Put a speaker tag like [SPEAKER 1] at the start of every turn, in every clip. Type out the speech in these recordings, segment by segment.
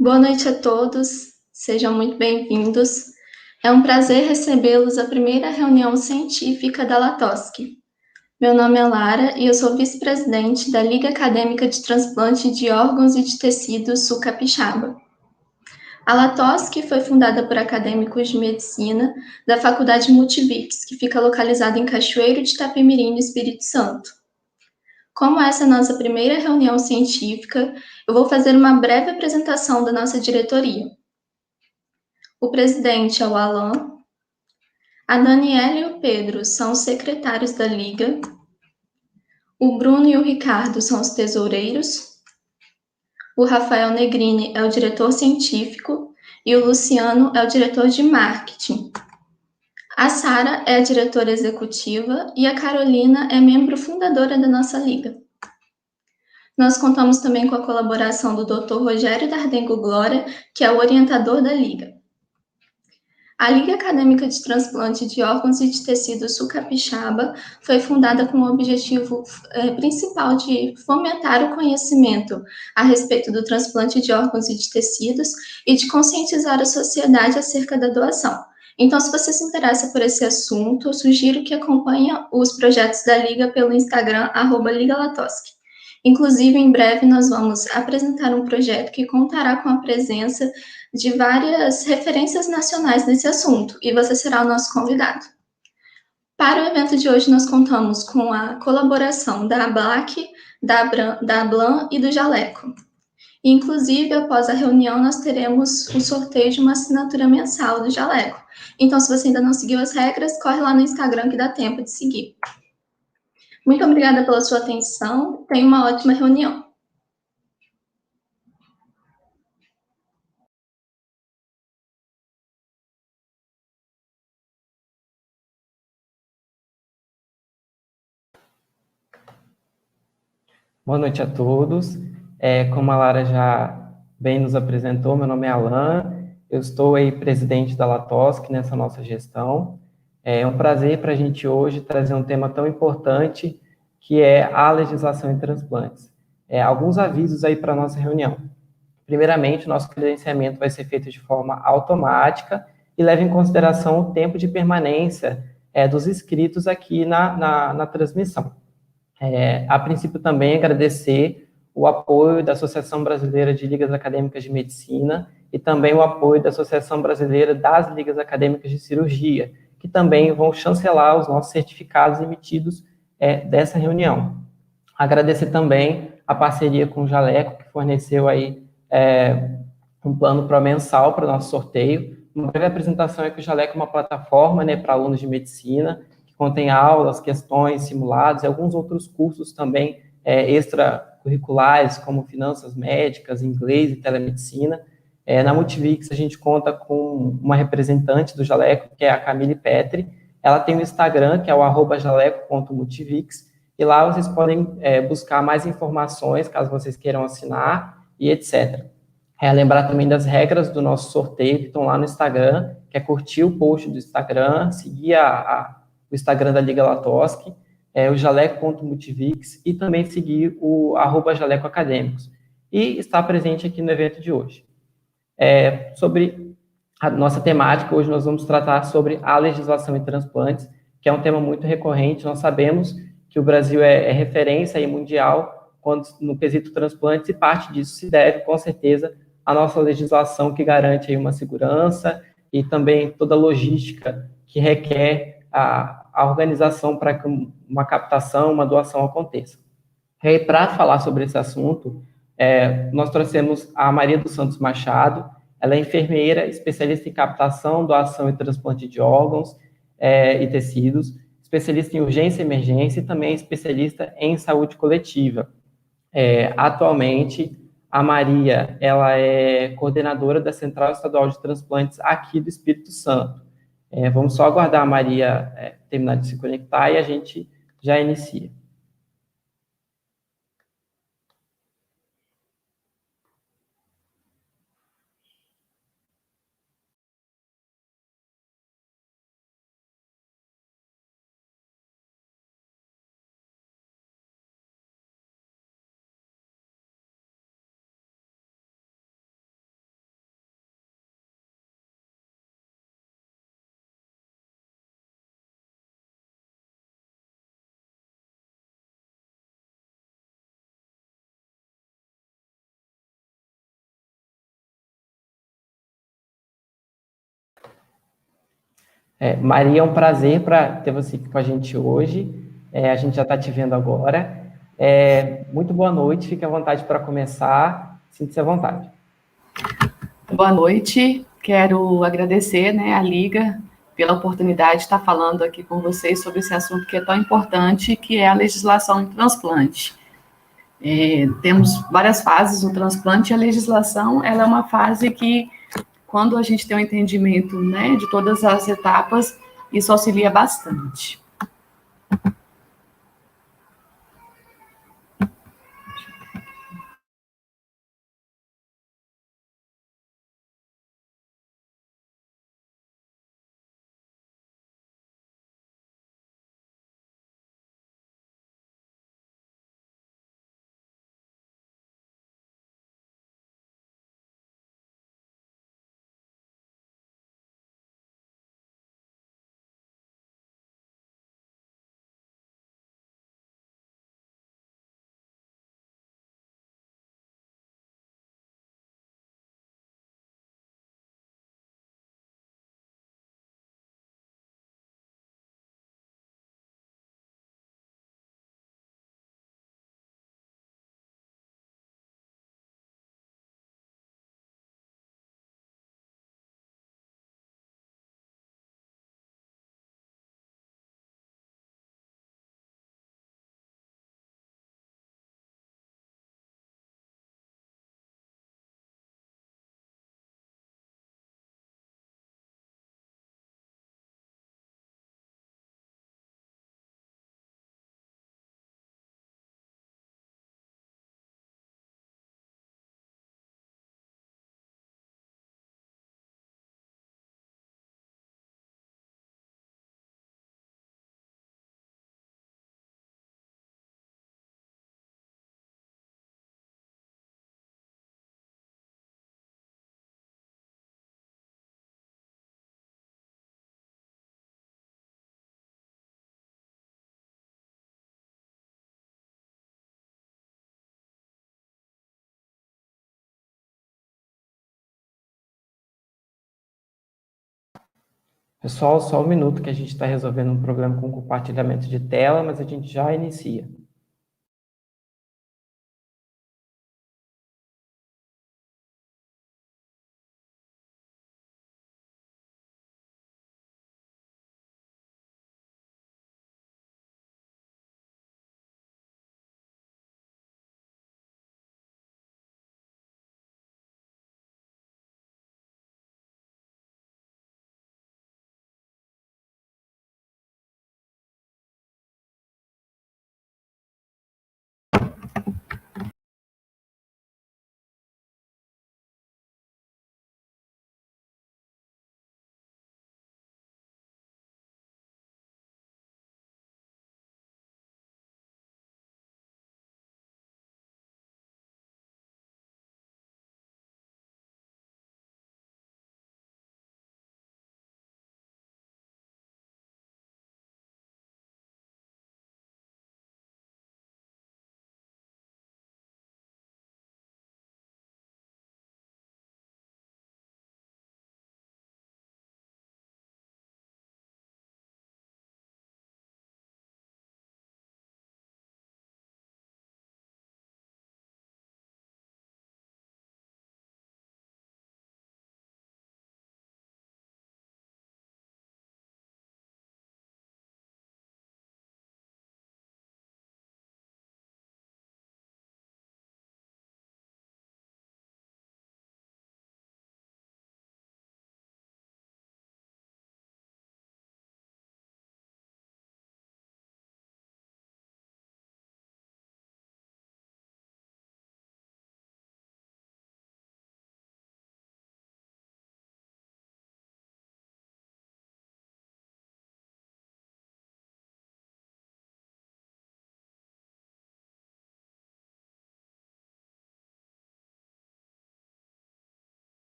[SPEAKER 1] Boa noite a todos, sejam muito bem-vindos. É um prazer recebê-los à primeira reunião científica da LATOSC. Meu nome é Lara e eu sou vice-presidente da Liga Acadêmica de Transplante de Órgãos e de Tecidos Sul Capixaba. A LATOSC foi fundada por acadêmicos de medicina da Faculdade Multivix, que fica localizada em Cachoeiro de Itapemirim, no Espírito Santo. Como essa é a nossa primeira reunião científica, eu vou fazer uma breve apresentação da nossa diretoria. O presidente é o Alan, a Daniela e o Pedro são os secretários da Liga, o Bruno e o Ricardo são os tesoureiros, o Rafael Negrini é o diretor científico e o Luciano é o diretor de marketing. A Sara é a diretora executiva e a Carolina é membro fundadora da nossa Liga. Nós contamos também com a colaboração do Dr. Rogério Dardengo Glória, que é o orientador da Liga. A Liga Acadêmica de Transplante de Órgãos e de Tecidos Sul Capixaba foi fundada com o objetivo principal de fomentar o conhecimento a respeito do transplante de órgãos e de tecidos e de conscientizar a sociedade acerca da doação. Então, se você se interessa por esse assunto, eu sugiro que acompanhe os projetos da Liga pelo Instagram, @LigaLatosc. Inclusive, em breve, nós vamos apresentar um projeto que contará com a presença de várias referências nacionais nesse assunto, e você será o nosso convidado. Para o evento de hoje, nós contamos com a colaboração da ABLAC, da ABLAN e do Jaleco. Inclusive, após a reunião, nós teremos o sorteio de uma assinatura mensal do Jaleco. Então, se você ainda não seguiu as regras, corre lá no Instagram que dá tempo de seguir. Muito obrigada pela sua atenção, tenha uma ótima reunião.
[SPEAKER 2] Boa noite a todos. Como a Lara já bem nos apresentou, meu nome é Alan, eu estou aí presidente da LATOSC nessa nossa gestão. É um prazer para a gente hoje trazer um tema tão importante, que é a legislação em transplantes. Alguns avisos aí para a nossa reunião. Primeiramente, o nosso credenciamento vai ser feito de forma automática e leva em consideração o tempo de permanência dos inscritos aqui na transmissão. A princípio, também agradecer o apoio da Associação Brasileira de Ligas Acadêmicas de Medicina e também o apoio da Associação Brasileira das Ligas Acadêmicas de Cirurgia, que também vão chancelar os nossos certificados emitidos dessa reunião. Agradecer também a parceria com o Jaleco, que forneceu aí um plano mensal para o nosso sorteio. Uma breve apresentação é que o Jaleco é uma plataforma para alunos de medicina, contém aulas, questões, simulados e alguns outros cursos também extracurriculares, como finanças médicas, inglês e telemedicina. Na Multivix, a gente conta com uma representante do Jaleco, que é a Camille Petri. Ela tem o Instagram, que é o @jaleco.multivix, e lá vocês podem buscar mais informações, caso vocês queiram assinar, e etc. Lembrar também das regras do nosso sorteio, que estão lá no Instagram, que é curtir o post do Instagram, seguir o Instagram da Liga LATOSC, o jaleco.multivix, e também seguir o @jalecoacadêmicos. E estar presente aqui no evento de hoje. Sobre a nossa temática, hoje nós vamos tratar sobre a legislação em transplantes, que é um tema muito recorrente. Nós sabemos que o Brasil é referência aí mundial no quesito transplantes, e parte disso se deve, com certeza, à nossa legislação, que garante aí uma segurança e também toda a logística que requer a organização para que uma captação, uma doação aconteça. E aí, para falar sobre esse assunto, nós trouxemos a Maria dos Santos Machado. Ela é enfermeira, especialista em captação, doação e transplante de órgãos e tecidos, especialista em urgência e emergência e também especialista em saúde coletiva. Atualmente, a Maria, ela é coordenadora da Central Estadual de Transplantes aqui do Espírito Santo. Vamos só aguardar a Maria terminar de se conectar e a gente já inicia. Maria, é um prazer para ter você aqui com a gente hoje. A gente já está te vendo agora. Muito boa noite, fique à vontade para começar. Sinta-se à vontade.
[SPEAKER 3] Boa noite, quero agradecer, né, a Liga pela oportunidade de estar falando aqui com vocês sobre esse assunto que é tão importante, que é a legislação do transplante. Temos várias fases no transplante e a legislação ela é uma fase que, quando a gente tem um entendimento, né, de todas as etapas, isso auxilia bastante.
[SPEAKER 2] Pessoal, só um minuto que a gente está resolvendo um problema com compartilhamento de tela, mas a gente já inicia.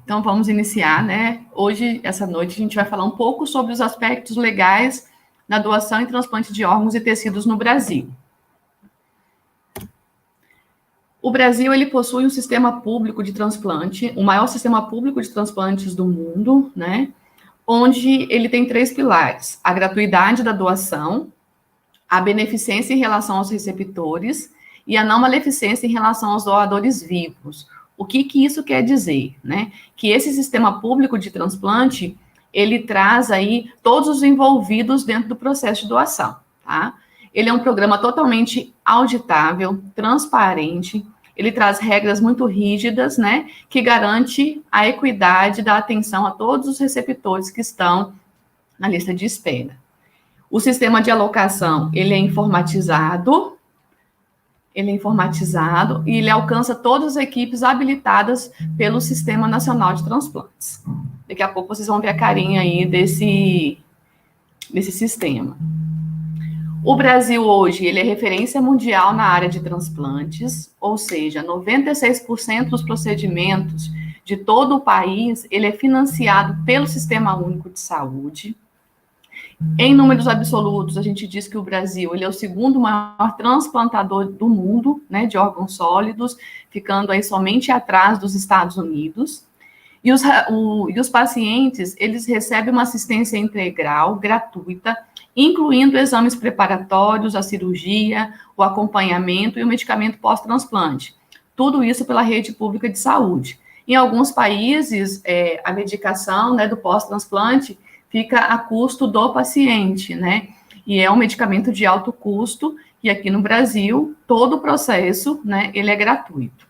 [SPEAKER 3] Então, vamos iniciar, né? Hoje, essa noite, a gente vai falar um pouco sobre os aspectos legais na doação e transplante de órgãos e tecidos no Brasil. O Brasil, ele possui um sistema público de transplante, o maior sistema público de transplantes do mundo, né? Onde ele tem 3 pilares: a gratuidade da doação, a beneficência em relação aos receptores e a não maleficência em relação aos doadores vivos. O que isso quer dizer, né? Que esse sistema público de transplante, ele traz aí todos os envolvidos dentro do processo de doação, tá? Ele é um programa totalmente auditável, transparente, ele traz regras muito rígidas, né? Que garante a equidade da atenção a todos os receptores que estão na lista de espera. O sistema de alocação, ele é informatizado e ele alcança todas as equipes habilitadas pelo Sistema Nacional de Transplantes. Daqui a pouco vocês vão ver a carinha aí desse sistema. O Brasil hoje, ele é referência mundial na área de transplantes, ou seja, 96% dos procedimentos de todo o país, ele é financiado pelo Sistema Único de Saúde. Em números absolutos, a gente diz que o Brasil, ele é o segundo maior transplantador do mundo, né, de órgãos sólidos, ficando aí somente atrás dos Estados Unidos. E os pacientes, eles recebem uma assistência integral, gratuita, incluindo exames preparatórios, a cirurgia, o acompanhamento e o medicamento pós-transplante. Tudo isso pela rede pública de saúde. Em alguns países, a medicação, né, do pós-transplante fica a custo do paciente, né? E é um medicamento de alto custo, e aqui no Brasil, todo o processo, né, ele é gratuito.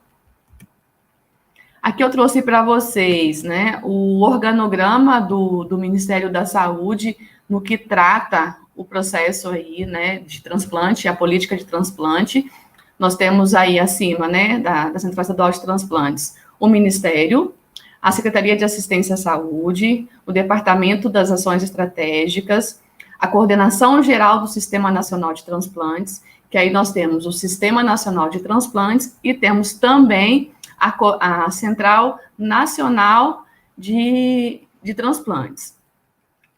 [SPEAKER 3] Aqui eu trouxe para vocês, né, o organograma do Ministério da Saúde, no que trata o processo aí, né, de transplante, a política de transplante. Nós temos aí acima, né, da Central Estadual de Transplantes, o Ministério, a Secretaria de Assistência à Saúde, o Departamento das Ações Estratégicas, a Coordenação Geral do Sistema Nacional de Transplantes, que aí nós temos o Sistema Nacional de Transplantes e temos também a Central Nacional de Transplantes.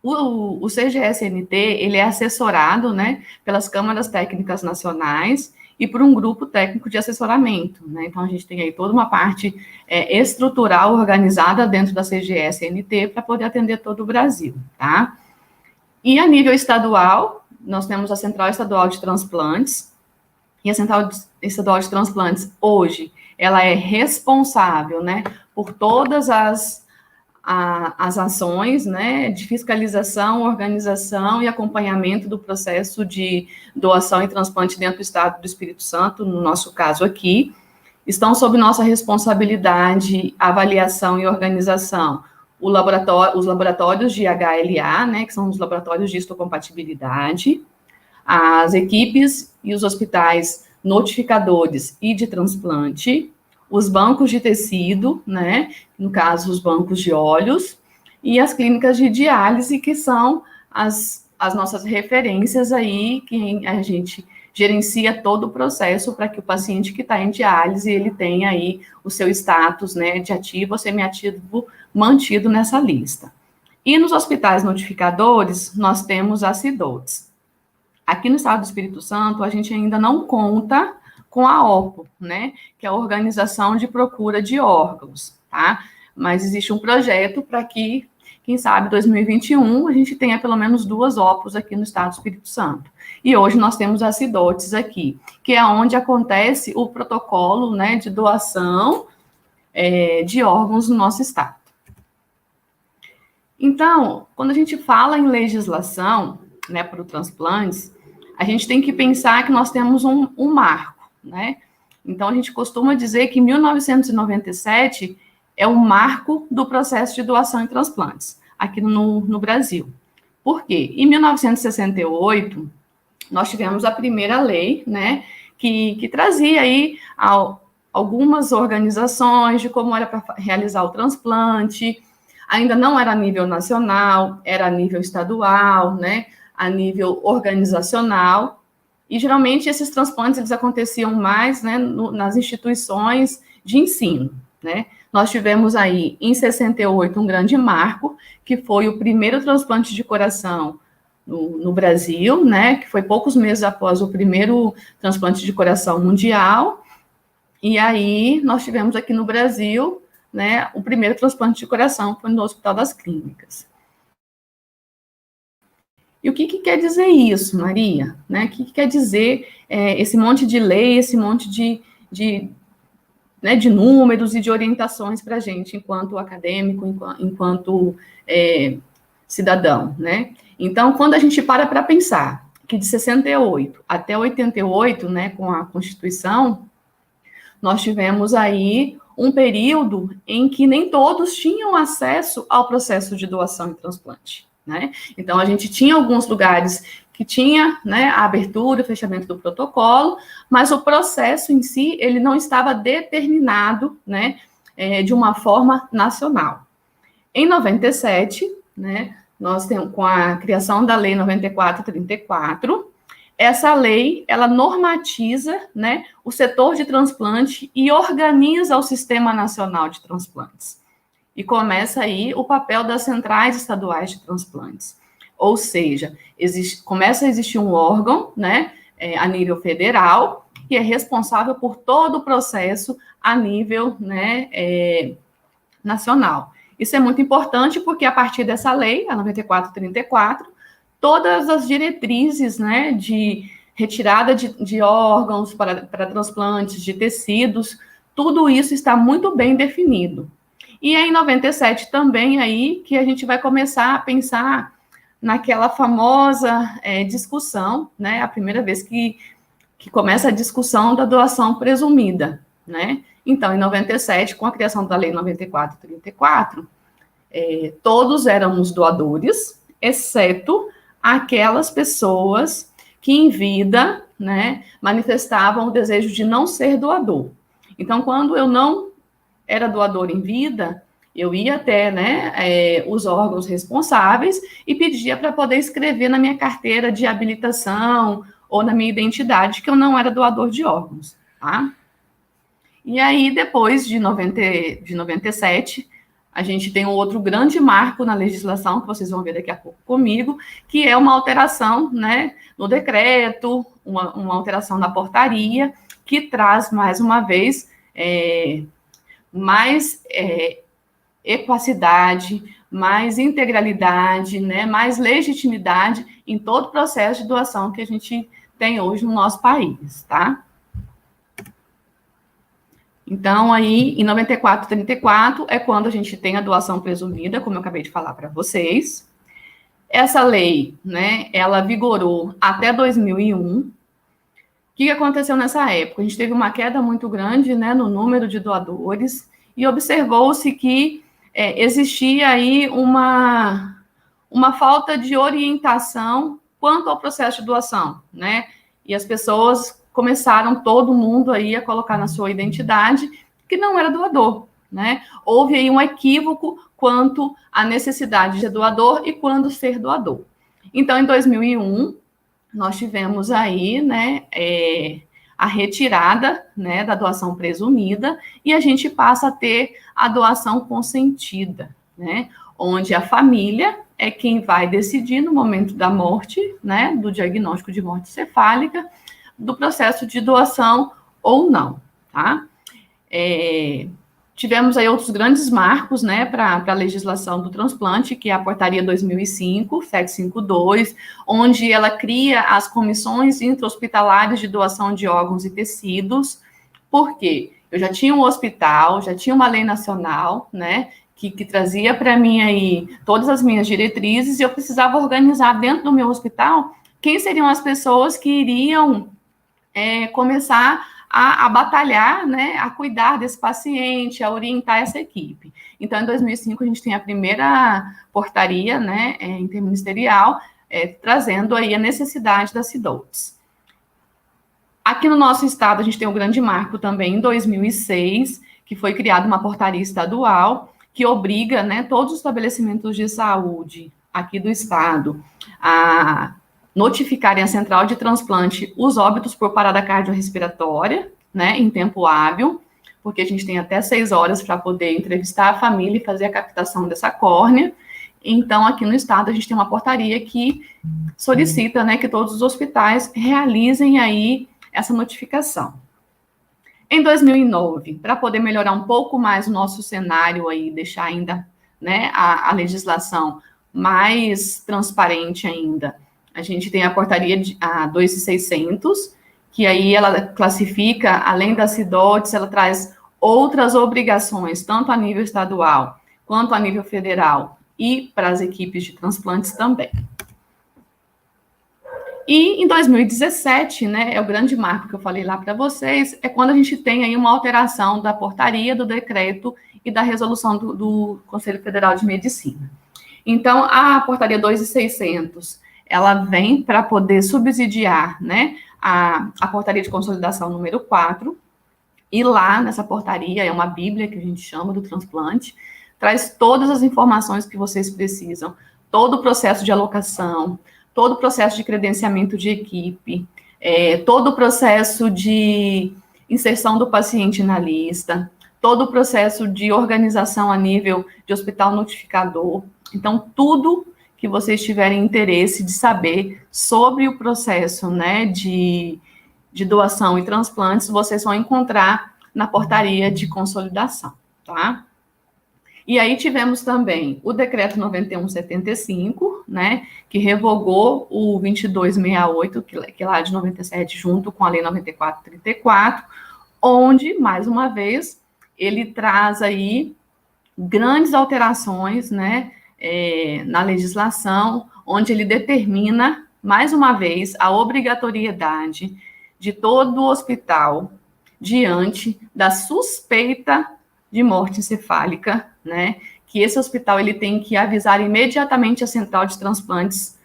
[SPEAKER 3] O CGSNT, ele é assessorado, né, pelas câmaras técnicas nacionais e por um grupo técnico de assessoramento, né? Então, a gente tem aí toda uma parte estrutural organizada dentro da CGSNT para poder atender todo o Brasil, tá? E a nível estadual, nós temos a Central Estadual de Transplantes, e a Central Estadual de Transplantes, hoje, ela é responsável, né, por todas as ações, né, de fiscalização, organização e acompanhamento do processo de doação e transplante dentro do Estado do Espírito Santo, no nosso caso aqui. Estão sob nossa responsabilidade avaliação e organização os laboratórios de HLA, né, que são os laboratórios de histocompatibilidade, as equipes e os hospitais notificadores e de transplante, os bancos de tecido, né, no caso, os bancos de óleos, e as clínicas de diálise, que são as nossas referências aí, que a gente gerencia todo o processo para que o paciente que está em diálise, ele tenha aí o seu status, né, de ativo ou semiativo mantido nessa lista. E nos hospitais notificadores, nós temos a CIDOTS. Aqui no Estado do Espírito Santo, a gente ainda não conta com a OPO, né, que é a Organização de Procura de Órgãos, tá? Mas existe um projeto para que, quem sabe, 2021, a gente tenha pelo menos 2 OPOs aqui no Estado do Espírito Santo. E hoje nós temos a CIDOTS aqui, que é onde acontece o protocolo, né, de doação de órgãos no nosso Estado. Então, quando a gente fala em legislação, né, para o transplantes, a gente tem que pensar que nós temos um marco, né? Então, a gente costuma dizer que 1997 é o marco do processo de doação e transplantes aqui no Brasil. Por quê? Em 1968, nós tivemos a primeira lei, né, que trazia aí algumas organizações de como era para realizar o transplante. Ainda não era a nível nacional, era a nível estadual, né, a nível organizacional. E, geralmente, esses transplantes, eles aconteciam mais, né, nas instituições de ensino, né? Nós tivemos aí, em 68, um grande marco, que foi o primeiro transplante de coração no Brasil, né, que foi poucos meses após o primeiro transplante de coração mundial. E aí, nós tivemos aqui no Brasil, né, o primeiro transplante de coração foi no Hospital das Clínicas. E o que quer dizer isso, Maria? Né? O que quer dizer esse monte de lei, esse monte de números e de orientações para a gente, enquanto acadêmico, enquanto cidadão, né? Então, quando a gente para pensar que de 68 até 88, né, com a Constituição, nós tivemos aí um período em que nem todos tinham acesso ao processo de doação e transplante, né? Então, a gente tinha alguns lugares que tinha, né, a abertura, o fechamento do protocolo, mas o processo em si, ele não estava determinado, né, de uma forma nacional. Em 97, né, nós temos, com a criação da Lei 94/34, essa lei, ela normatiza, né, o setor de transplante e organiza o Sistema Nacional de Transplantes. E começa aí o papel das centrais estaduais de transplantes. Ou seja, começa a existir um órgão, né, a nível federal, que é responsável por todo o processo a nível, né, nacional. Isso é muito importante porque, a partir dessa lei, a 94/34, todas as diretrizes, né, de retirada de órgãos para transplantes, de tecidos, tudo isso está muito bem definido. E é em 97 também aí que a gente vai começar a pensar naquela famosa discussão, né, a primeira vez que começa a discussão da doação presumida, né? Então, em 97, com a criação da Lei 94/34, todos éramos doadores, exceto aquelas pessoas que em vida, né, manifestavam o desejo de não ser doador. Então, quando eu não era doador em vida, eu ia até, né, os órgãos responsáveis e pedia para poder escrever na minha carteira de habilitação ou na minha identidade que eu não era doador de órgãos, tá? E aí, depois de 97, a gente tem um outro grande marco na legislação, que vocês vão ver daqui a pouco comigo, que é uma alteração, né, no decreto, uma alteração na portaria, que traz, mais uma vez, mais equacidade, mais integralidade, né, mais legitimidade em todo o processo de doação que a gente tem hoje no nosso país, tá? Então, aí, em 94/34, é quando a gente tem a doação presumida, como eu acabei de falar para vocês. Essa lei, né, ela vigorou até 2001. O que aconteceu nessa época? A gente teve uma queda muito grande, né, no número de doadores, e observou-se que existia aí uma falta de orientação quanto ao processo de doação, né? E as pessoas começaram, todo mundo aí, a colocar na sua identidade que não era doador, né? Houve aí um equívoco quanto à necessidade de ser doador e quando ser doador. Então, em 2001, nós tivemos aí, né, a retirada, né, da doação presumida, e a gente passa a ter a doação consentida, né, onde a família é quem vai decidir no momento da morte, né, do diagnóstico de morte cefálica, do processo de doação ou não, tá? Tivemos aí outros grandes marcos, né, para a legislação do transplante, que é a Portaria 2005, 752, onde ela cria as comissões intra-hospitalares de doação de órgãos e tecidos. Por quê? Eu já tinha um hospital, já tinha uma lei nacional, né, que trazia para mim aí todas as minhas diretrizes, e eu precisava organizar dentro do meu hospital quem seriam as pessoas que iriam começar a batalhar, né, a cuidar desse paciente, a orientar essa equipe. Então, em 2005, a gente tem a primeira portaria, né, interministerial, trazendo aí a necessidade das CIDOTs. Aqui no nosso estado, a gente tem um grande marco também, em 2006, que foi criada uma portaria estadual, que obriga, né, todos os estabelecimentos de saúde aqui do estado a notificarem a central de transplante os óbitos por parada cardiorrespiratória, né, em tempo hábil, porque a gente tem até 6 horas para poder entrevistar a família e fazer a captação dessa córnea. Então, aqui no estado, a gente tem uma portaria que solicita, né, que todos os hospitais realizem aí essa notificação. Em 2009, para poder melhorar um pouco mais o nosso cenário aí, deixar ainda, né, a legislação mais transparente ainda, a gente tem a portaria a 2.600, que aí ela classifica, além da CIDOTS, ela traz outras obrigações, tanto a nível estadual quanto a nível federal, e para as equipes de transplantes também. E em 2017, né, é o grande marco que eu falei lá para vocês, é quando a gente tem aí uma alteração da portaria, do decreto e da resolução do Conselho Federal de Medicina. Então, a portaria 2.600, ela vem para poder subsidiar, né, a portaria de consolidação número 4, e lá nessa portaria, é uma bíblia que a gente chama do transplante, traz todas as informações que vocês precisam, todo o processo de alocação, todo o processo de credenciamento de equipe, todo o processo de inserção do paciente na lista, todo o processo de organização a nível de hospital notificador. Então, tudo que vocês tiverem interesse de saber sobre o processo, né, de doação e transplantes, vocês vão encontrar na portaria de consolidação, tá? E aí tivemos também o decreto 9175, né, que revogou o 2268, que é lá de 97, junto com a lei 9434, onde, mais uma vez, ele traz aí grandes alterações, né, na legislação, onde ele determina, mais uma vez, a obrigatoriedade de todo o hospital diante da suspeita de morte encefálica, né, que esse hospital ele tem que avisar imediatamente a central de transplantes,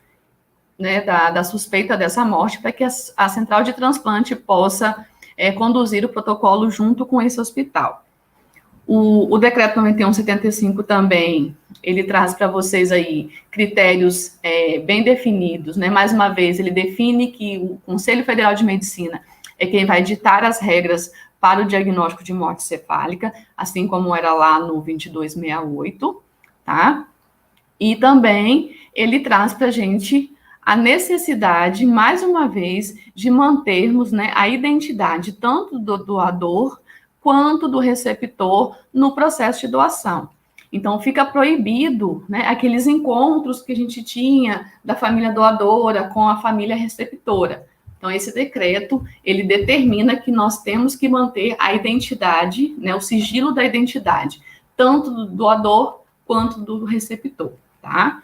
[SPEAKER 3] né, da suspeita dessa morte, para que a central de transplante possa conduzir o protocolo junto com esse hospital. O decreto 9175 também, ele traz para vocês aí critérios bem definidos, né, mais uma vez, ele define que o Conselho Federal de Medicina é quem vai ditar as regras para o diagnóstico de morte cefálica, assim como era lá no 2268, tá? E também ele traz para a gente a necessidade, mais uma vez, de mantermos, né, a identidade tanto do doador quanto do receptor no processo de doação. Então, fica proibido, né, aqueles encontros que a gente tinha da família doadora com a família receptora. Então, esse decreto, ele determina que nós temos que manter a identidade, né, o sigilo da identidade, tanto do doador quanto do receptor, tá?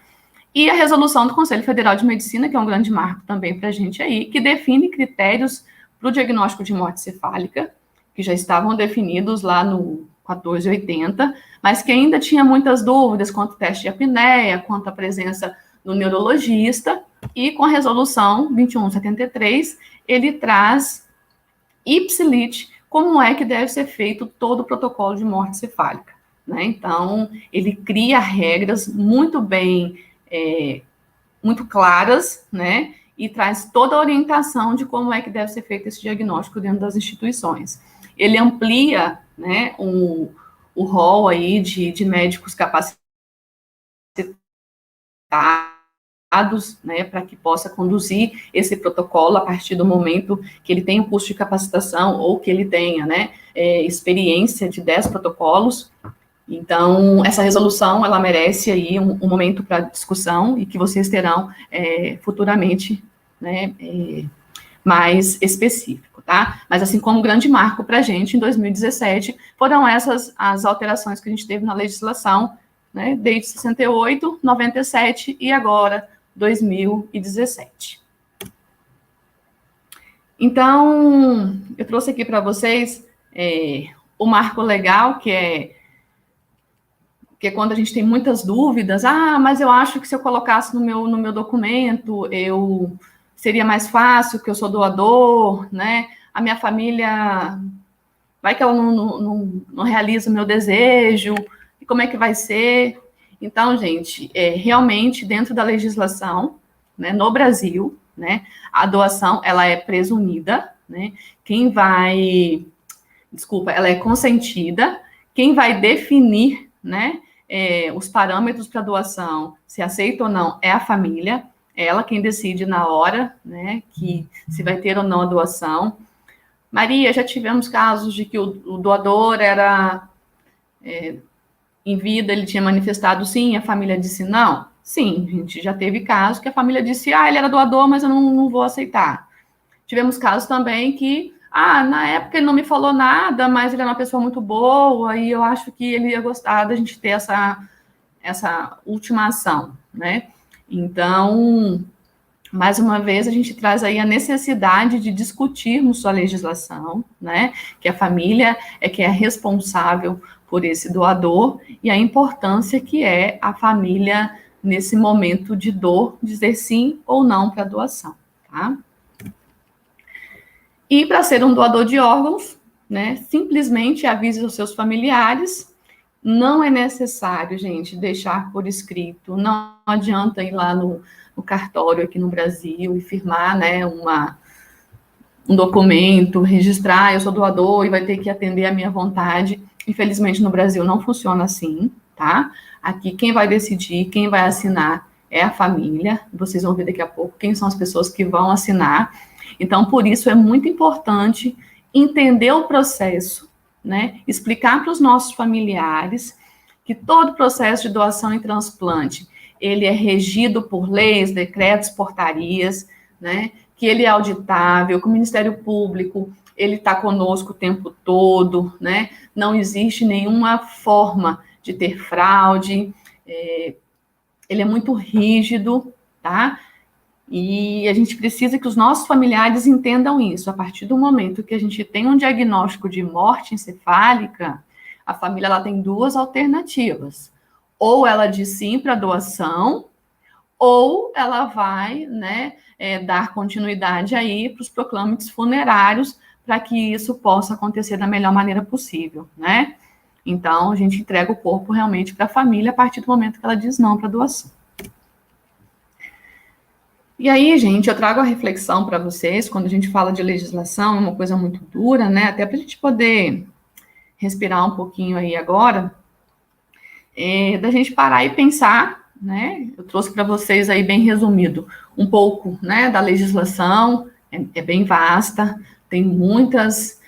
[SPEAKER 3] E a resolução do Conselho Federal de Medicina, que é um grande marco também para a gente aí, que define critérios para o diagnóstico de morte cefálica, que já estavam definidos lá no 1480, mas que ainda tinha muitas dúvidas quanto ao teste de apneia, quanto à presença do neurologista, e com a resolução 2173, ele traz ipsilit como é que deve ser feito todo o protocolo de morte cefálica, né? Então, ele cria regras muito bem, muito claras, né? E traz toda a orientação de como é que deve ser feito esse diagnóstico dentro das instituições. Ele amplia, né, o rol aí de médicos capacitados, né, para que possa conduzir esse protocolo a partir do momento que ele tenha um curso de capacitação ou que ele tenha, né, experiência de 10 protocolos. Então, essa resolução, ela merece aí um momento para discussão e que vocês terão futuramente, né, mais específico, tá? Mas assim como um grande marco para a gente, em 2017, foram essas as alterações que a gente teve na legislação, né, desde 68, 97 e agora 2017. Então, eu trouxe aqui para vocês o marco legal, que é quando a gente tem muitas dúvidas, mas eu acho que se eu colocasse no meu documento, seria mais fácil, que eu sou doador, né? A minha família, vai que ela não realiza o meu desejo, e como é que vai ser? Então, gente, realmente, dentro da legislação, né, no Brasil, né, a doação, ela é presumida, né? Quem vai desculpa, ela é consentida. Quem vai definir, né, os parâmetros para doação, se aceita ou não, é a família. É ela quem decide na hora, né, que se vai ter ou não a doação. Maria, já tivemos casos de que o doador era, em vida, ele tinha manifestado sim, a família disse não. Sim, a gente já teve casos que a família disse, ele era doador, mas eu não vou aceitar. Tivemos casos também que, na época ele não me falou nada, mas ele é uma pessoa muito boa, e eu acho que ele ia gostar da gente ter essa última ação, né? Então, mais uma vez, a gente traz aí a necessidade de discutirmos sua legislação, né? Que a família é que é responsável por esse doador, e a importância que é a família, nesse momento de dor, dizer sim ou não para a doação, tá? E para ser um doador de órgãos, né, simplesmente avise os seus familiares. Não é necessário, gente, deixar por escrito. Não adianta ir lá no cartório aqui no Brasil e firmar, né, um documento, registrar, eu sou doador e vai ter que atender a minha vontade. Infelizmente, no Brasil não funciona assim, tá? Aqui, quem vai decidir, quem vai assinar é a família. Vocês vão ver daqui a pouco quem são as pessoas que vão assinar. Então, por isso, é muito importante entender o processo, né? Explicar para os nossos familiares que todo processo de doação e transplante, ele é regido por leis, decretos, portarias, né? Que ele é auditável, que o Ministério Público, ele está conosco o tempo todo, né? Não existe nenhuma forma de ter fraude, ele é muito rígido, tá? E a gente precisa que os nossos familiares entendam isso. A partir do momento que a gente tem um diagnóstico de morte encefálica, a família ela tem duas alternativas. Ou ela diz sim para a doação, ou ela vai, né, dar continuidade aí para os proclâmites funerários, para que isso possa acontecer da melhor maneira possível, né? Então, a gente entrega o corpo realmente para a família a partir do momento que ela diz não para a doação. E aí, gente, eu trago a reflexão para vocês, quando a gente fala de legislação, é uma coisa muito dura, né? Até para a gente poder respirar um pouquinho aí agora, da gente parar e pensar, né? Eu trouxe para vocês aí, bem resumido, um pouco, né, da legislação, é bem vasta, tem muitas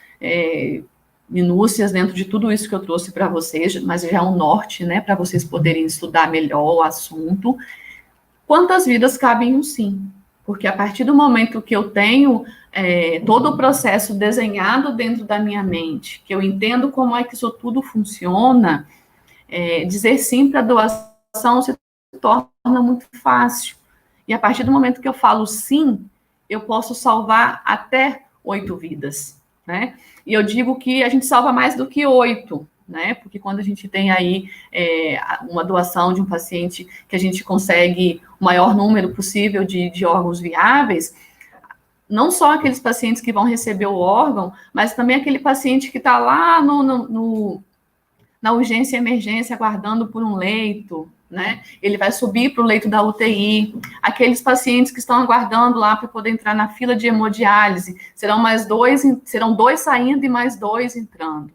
[SPEAKER 3] minúcias dentro de tudo isso que eu trouxe para vocês, mas já é um norte, né, para vocês poderem estudar melhor o assunto. Quantas vidas cabem em um sim? Porque a partir do momento que eu tenho todo o processo desenhado dentro da minha mente, que eu entendo como é que isso tudo funciona, dizer sim para a doação se torna muito fácil. E a partir do momento que eu falo sim, eu posso salvar até 8 vidas, né? E eu digo que a gente salva mais do que 8, né? Porque quando a gente tem aí uma doação de um paciente que a gente consegue o maior número possível de órgãos viáveis, não só aqueles pacientes que vão receber o órgão, mas também aquele paciente que está lá na urgência e emergência aguardando por um leito, né? Ele vai subir para o leito da UTI. Aqueles pacientes que estão aguardando lá para poder entrar na fila de hemodiálise, serão 2 saindo e mais 2 entrando.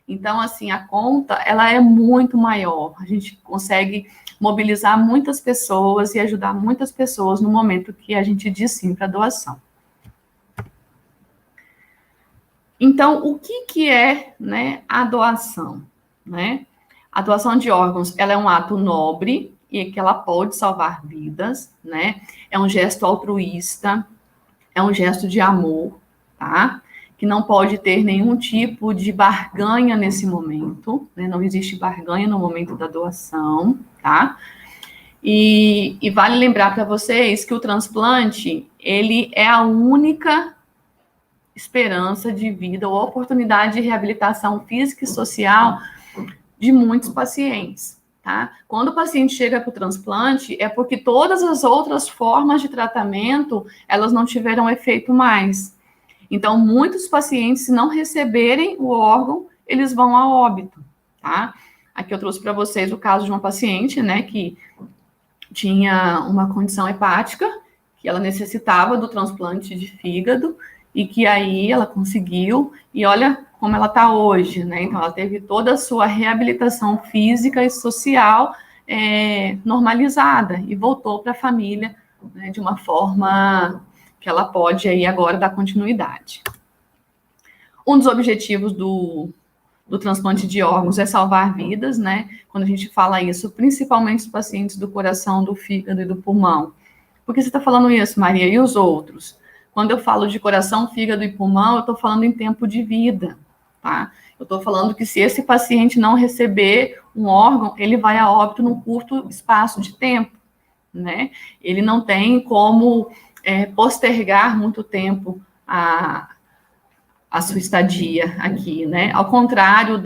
[SPEAKER 3] Então, assim, a conta, ela é muito maior. A gente consegue mobilizar muitas pessoas e ajudar muitas pessoas no momento que a gente diz sim para a doação. Então, o que é, né, a doação, né? A doação de órgãos, ela é um ato nobre e que ela pode salvar vidas, né? É um gesto altruísta, é um gesto de amor, tá? Que não pode ter nenhum tipo de barganha nesse momento, né? Não existe barganha no momento da doação, tá? E vale lembrar para vocês que o transplante, ele é a única esperança de vida ou oportunidade de reabilitação física e social de muitos pacientes, tá? Quando o paciente chega para o transplante, é porque todas as outras formas de tratamento, elas não tiveram efeito mais. Então, muitos pacientes, se não receberem o órgão, eles vão a óbito, tá? Aqui eu trouxe para vocês o caso de uma paciente, né, que tinha uma condição hepática, que ela necessitava do transplante de fígado, e que aí ela conseguiu, e olha como ela está hoje, né? Então, ela teve toda a sua reabilitação física e social normalizada, e voltou para a família, né, de uma forma que ela pode aí agora dar continuidade. Um dos objetivos do transplante de órgãos é salvar vidas, né? Quando a gente fala isso, principalmente os pacientes do coração, do fígado e do pulmão. Por que você está falando isso, Maria? E os outros? Quando eu falo de coração, fígado e pulmão, eu estou falando em tempo de vida, tá? Eu estou falando que se esse paciente não receber um órgão, ele vai a óbito num curto espaço de tempo, né? Ele não tem como postergar muito tempo a sua estadia aqui, né? Ao contrário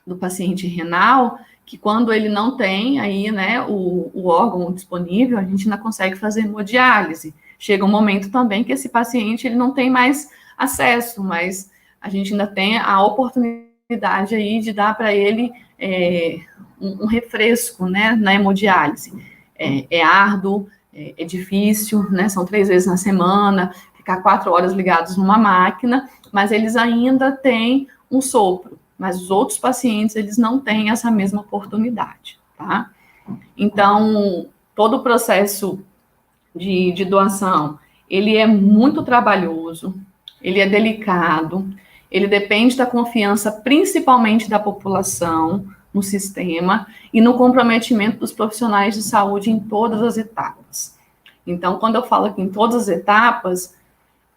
[SPEAKER 3] do paciente renal, que quando ele não tem aí, né, o órgão disponível, a gente ainda consegue fazer hemodiálise. Chega um momento também que esse paciente ele não tem mais acesso, mas a gente ainda tem a oportunidade aí de dar para ele um refresco, né, na hemodiálise. É árduo, é difícil, né, são 3 vezes na semana, ficar 4 horas ligados numa máquina, mas eles ainda têm um sopro. Mas os outros pacientes, eles não têm essa mesma oportunidade, tá? Então, todo o processo de doação, ele é muito trabalhoso, ele é delicado, ele depende da confiança, principalmente da população, no sistema, e no comprometimento dos profissionais de saúde em todas as etapas. Então, quando eu falo aqui em todas as etapas,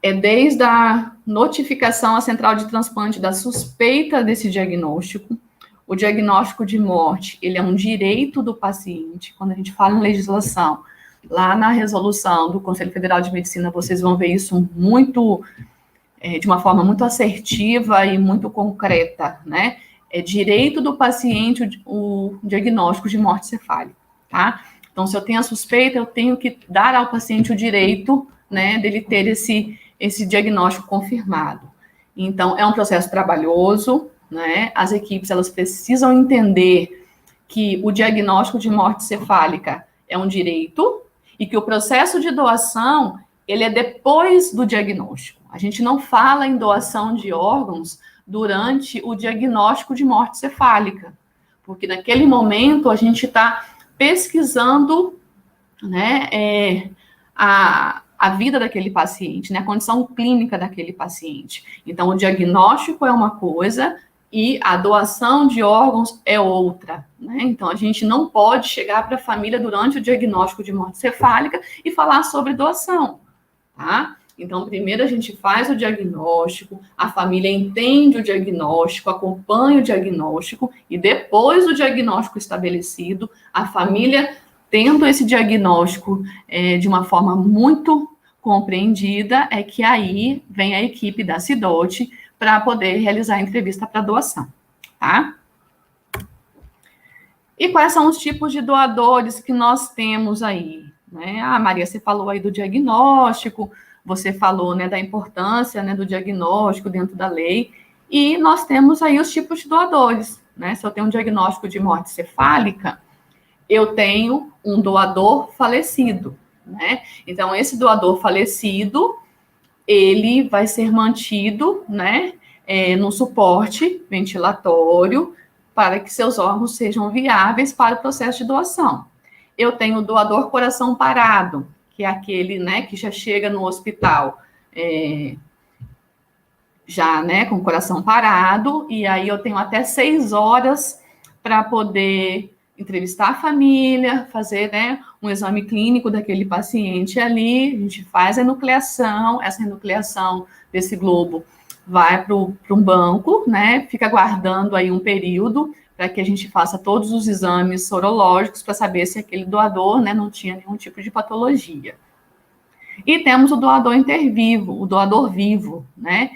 [SPEAKER 3] é desde a notificação à central de transplante da suspeita desse diagnóstico. O diagnóstico de morte, ele é um direito do paciente. Quando a gente fala em legislação, lá na resolução do Conselho Federal de Medicina, vocês vão ver isso muito, de uma forma muito assertiva e muito concreta, né? É direito do paciente o diagnóstico de morte cefálica, tá? Então, se eu tenho a suspeita, eu tenho que dar ao paciente o direito, né, dele ter esse diagnóstico confirmado. Então, é um processo trabalhoso, né? As equipes, elas precisam entender que o diagnóstico de morte cefálica é um direito e que o processo de doação, ele é depois do diagnóstico. A gente não fala em doação de órgãos durante o diagnóstico de morte cefálica, porque naquele momento a gente está pesquisando, né, a vida daquele paciente, né, a condição clínica daquele paciente. Então, o diagnóstico é uma coisa e a doação de órgãos é outra, né? Então, a gente não pode chegar para a família durante o diagnóstico de morte cefálica e falar sobre doação, tá? Então, primeiro a gente faz o diagnóstico, a família entende o diagnóstico, acompanha o diagnóstico, e depois do diagnóstico estabelecido, a família, tendo esse diagnóstico de uma forma muito compreendida, é que aí vem a equipe da CIDOT para poder realizar a entrevista para doação, tá? E quais são os tipos de doadores que nós temos aí, né? Ah, Maria, você falou aí do diagnóstico, você falou, né, da importância, né, do diagnóstico dentro da lei, e nós temos aí os tipos de doadores, né? Se eu tenho um diagnóstico de morte cefálica, eu tenho um doador falecido, né? Então, esse doador falecido, ele vai ser mantido, né, no suporte ventilatório para que seus órgãos sejam viáveis para o processo de doação. Eu tenho o doador coração parado, que é aquele, né, que já chega no hospital já, né, com o coração parado, e aí eu tenho até 6 horas para poder entrevistar a família, fazer, né, um exame clínico daquele paciente ali, a gente faz a enucleação, essa enucleação desse globo vai para um banco, né, fica guardando aí um período para que a gente faça todos os exames sorológicos para saber se aquele doador, né, não tinha nenhum tipo de patologia. E temos o doador intervivo, o doador vivo, né,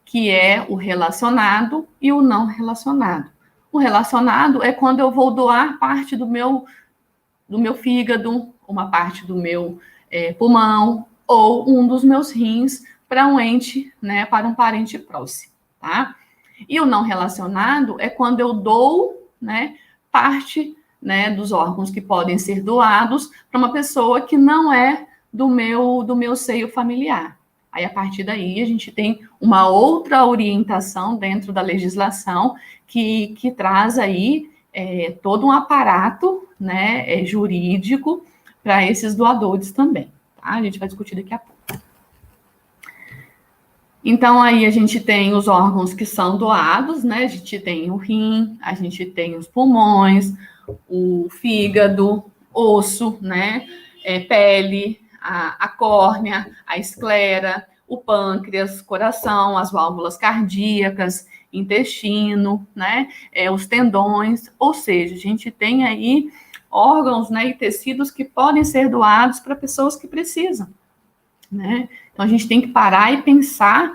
[SPEAKER 3] que é o relacionado e o não relacionado. O relacionado é quando eu vou doar parte do meu fígado, uma parte do meu pulmão, ou um dos meus rins para um ente, né, para um parente próximo, tá? E o não relacionado é quando eu dou, né, parte, né, dos órgãos que podem ser doados para uma pessoa que não é do meu seio familiar. Aí, a partir daí, a gente tem uma outra orientação dentro da legislação que traz aí todo um aparato, né, jurídico para esses doadores também, tá? A gente vai discutir daqui a pouco. Então, aí a gente tem os órgãos que são doados, né? A gente tem o rim, a gente tem os pulmões, o fígado, osso, né? Pele, a córnea, a esclera, o pâncreas, coração, as válvulas cardíacas, intestino, né? Os tendões, ou seja, a gente tem aí órgãos, né, e tecidos que podem ser doados para pessoas que precisam, né? Então, a gente tem que parar e pensar,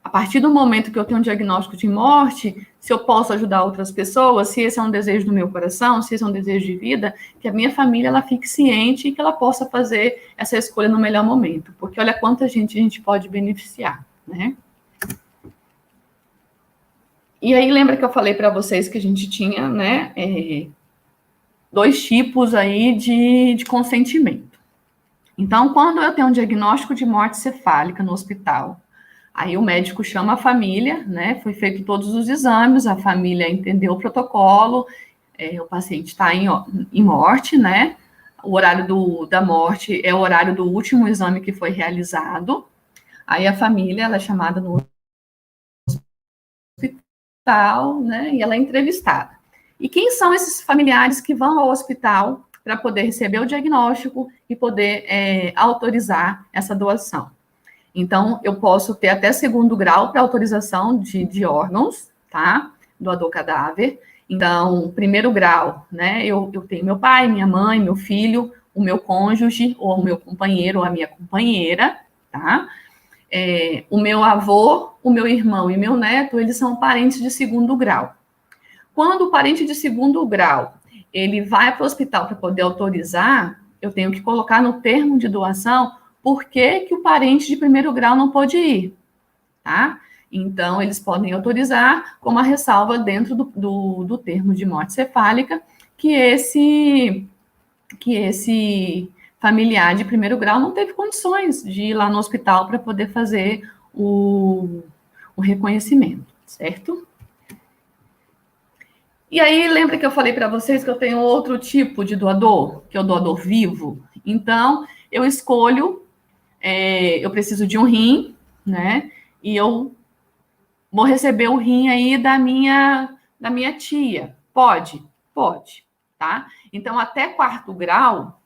[SPEAKER 3] a partir do momento que eu tenho um diagnóstico de morte, se eu posso ajudar outras pessoas, se esse é um desejo do meu coração, se esse é um desejo de vida, que a minha família ela fique ciente e que ela possa fazer essa escolha no melhor momento, porque olha quanta gente a gente pode beneficiar, né? E aí, lembra que eu falei para vocês que a gente tinha, né, 2 tipos aí de consentimento. Então, quando eu tenho um diagnóstico de morte cefálica no hospital, aí o médico chama a família, né? Foi feito todos os exames, a família entendeu o protocolo, o paciente está em morte, né? O horário da morte é o horário do último exame que foi realizado. Aí a família ela é chamada no hospital, né? E ela é entrevistada. E quem são esses familiares que vão ao hospital para poder receber o diagnóstico e poder autorizar essa doação? Então, eu posso ter até 2º grau para autorização de órgãos, tá? Doador cadáver. Então, 1º grau, né? Eu tenho meu pai, minha mãe, meu filho, o meu cônjuge, ou o meu companheiro, ou a minha companheira, tá? O meu avô, o meu irmão e meu neto, eles são parentes de 2º grau. Quando o parente de 2º grau, ele vai para o hospital para poder autorizar, eu tenho que colocar no termo de doação por que o parente de 1º grau não pode ir, tá? Então, eles podem autorizar com uma ressalva dentro do termo de morte cefálica que esse familiar de 1º grau não teve condições de ir lá no hospital para poder fazer o reconhecimento, certo? E aí, lembra que eu falei para vocês que eu tenho outro tipo de doador, que é o doador vivo? Então, eu escolho, eu preciso de um rim, né? E eu vou receber o rim aí da minha tia. Pode? Pode, tá? Então, até 4º grau,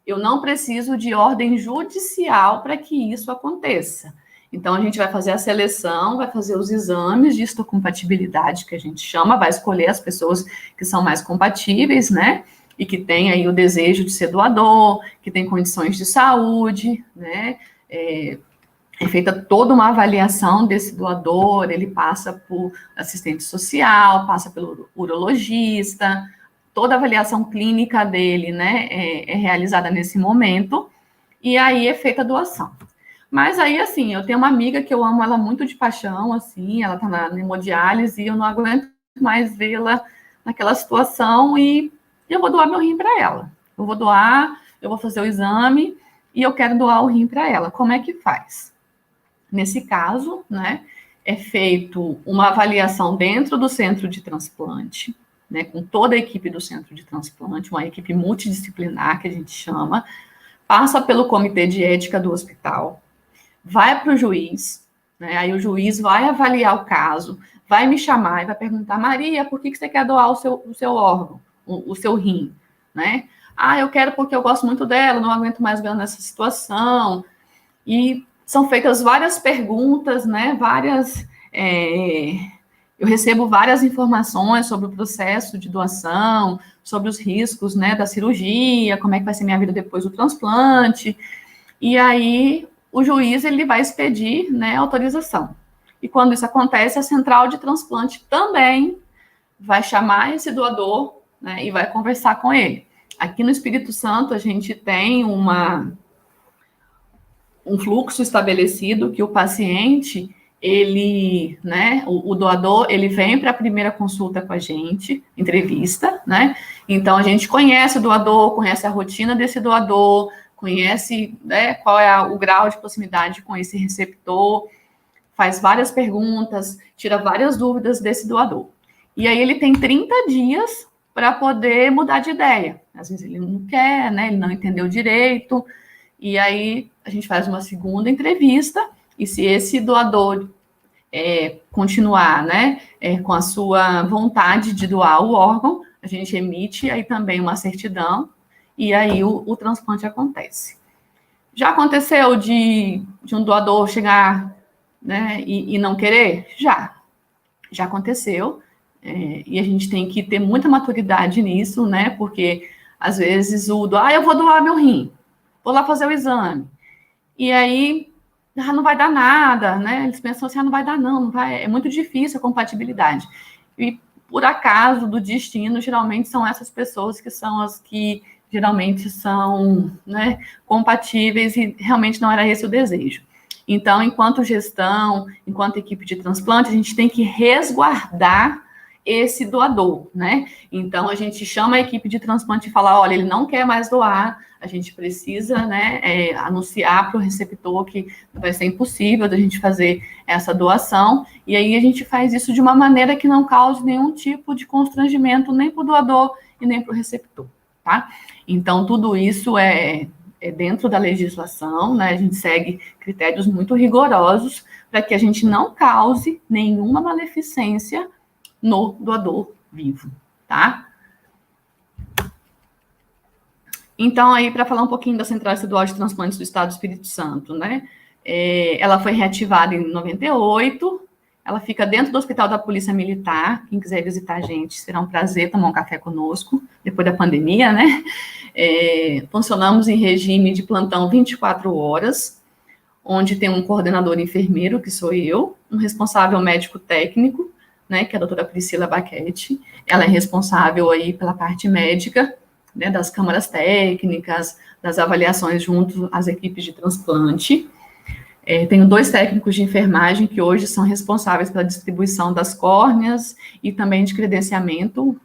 [SPEAKER 3] eu não preciso de ordem judicial para que isso aconteça. Então, a gente vai fazer a seleção, vai fazer os exames de histocompatibilidade, que a gente chama, vai escolher as pessoas que são mais compatíveis, né? E que têm aí o desejo de ser doador, que tem condições de saúde, né? É feita toda uma avaliação desse doador, ele passa por assistente social, passa pelo urologista, toda a avaliação clínica dele, né, é realizada nesse momento, e aí é feita a doação. Mas aí, assim, eu tenho uma amiga que eu amo ela muito de paixão, assim, ela tá na hemodiálise e eu não aguento mais vê-la naquela situação e eu vou doar meu rim para ela. Eu vou doar, eu vou fazer o exame e eu quero doar o rim para ela. Como é que faz? Nesse caso, né, é feito uma avaliação dentro do centro de transplante, né, com toda a equipe do centro de transplante, uma equipe multidisciplinar que a gente chama, passa pelo comitê de ética do hospital, vai para o juiz, né, aí o juiz vai avaliar o caso, vai me chamar e vai perguntar, Maria, por que você quer doar o seu órgão, o seu rim, né? Ah, eu quero porque eu gosto muito dela, não aguento mais ver nessa situação, e são feitas várias perguntas, né, eu recebo várias informações sobre o processo de doação, sobre os riscos, né, da cirurgia, como é que vai ser minha vida depois do transplante, e aí o juiz, ele vai expedir, né, autorização. E quando isso acontece, a central de transplante também vai chamar esse doador, né, e vai conversar com ele. Aqui no Espírito Santo, a gente tem um fluxo estabelecido que o paciente, ele, né, o doador, ele vem para a primeira consulta com a gente, entrevista, né, então a gente conhece o doador, conhece a rotina desse doador, conhece, né, qual é o grau de proximidade com esse receptor, faz várias perguntas, tira várias dúvidas desse doador. E aí ele tem 30 dias para poder mudar de ideia. Às vezes ele não quer, né, ele não entendeu direito, e aí a gente faz uma segunda entrevista, e se esse doador continuar, né, com a sua vontade de doar o órgão, a gente emite aí também uma certidão, e aí o transplante acontece. Já aconteceu de um doador chegar, né, e não querer? Já aconteceu, e a gente tem que ter muita maturidade nisso, né, porque às vezes eu vou doar meu rim, vou lá fazer o exame, e aí não vai dar nada, né, eles pensam assim, não vai dar não vai, é muito difícil a compatibilidade, e por acaso do destino, geralmente são essas pessoas que são as que geralmente são, né, compatíveis, e realmente não era esse o desejo. Então, enquanto gestão, enquanto equipe de transplante, a gente tem que resguardar esse doador, né? Então, a gente chama a equipe de transplante e fala, olha, ele não quer mais doar, a gente precisa, né, anunciar para o receptor que vai ser impossível da gente fazer essa doação, e aí a gente faz isso de uma maneira que não cause nenhum tipo de constrangimento nem para o doador e nem para o receptor, tá? Então, tudo isso é dentro da legislação, né? A gente segue critérios muito rigorosos para que a gente não cause nenhuma maleficência no doador vivo, tá? Então, aí, para falar um pouquinho da Central Estadual de Transplantes do Estado do Espírito Santo, né? Ela foi reativada em 98, ela fica dentro do Hospital da Polícia Militar. Quem quiser visitar a gente, será um prazer tomar um café conosco, depois da pandemia, né? Funcionamos em regime de plantão 24 horas, onde tem um coordenador enfermeiro, que sou eu, um responsável médico técnico, né, que é a doutora Priscila Baquete. Ela é responsável aí pela parte médica, né, das câmaras técnicas, das avaliações junto às equipes de transplante. Tenho 2 técnicos de enfermagem que hoje são responsáveis pela distribuição das córneas e também de credenciamento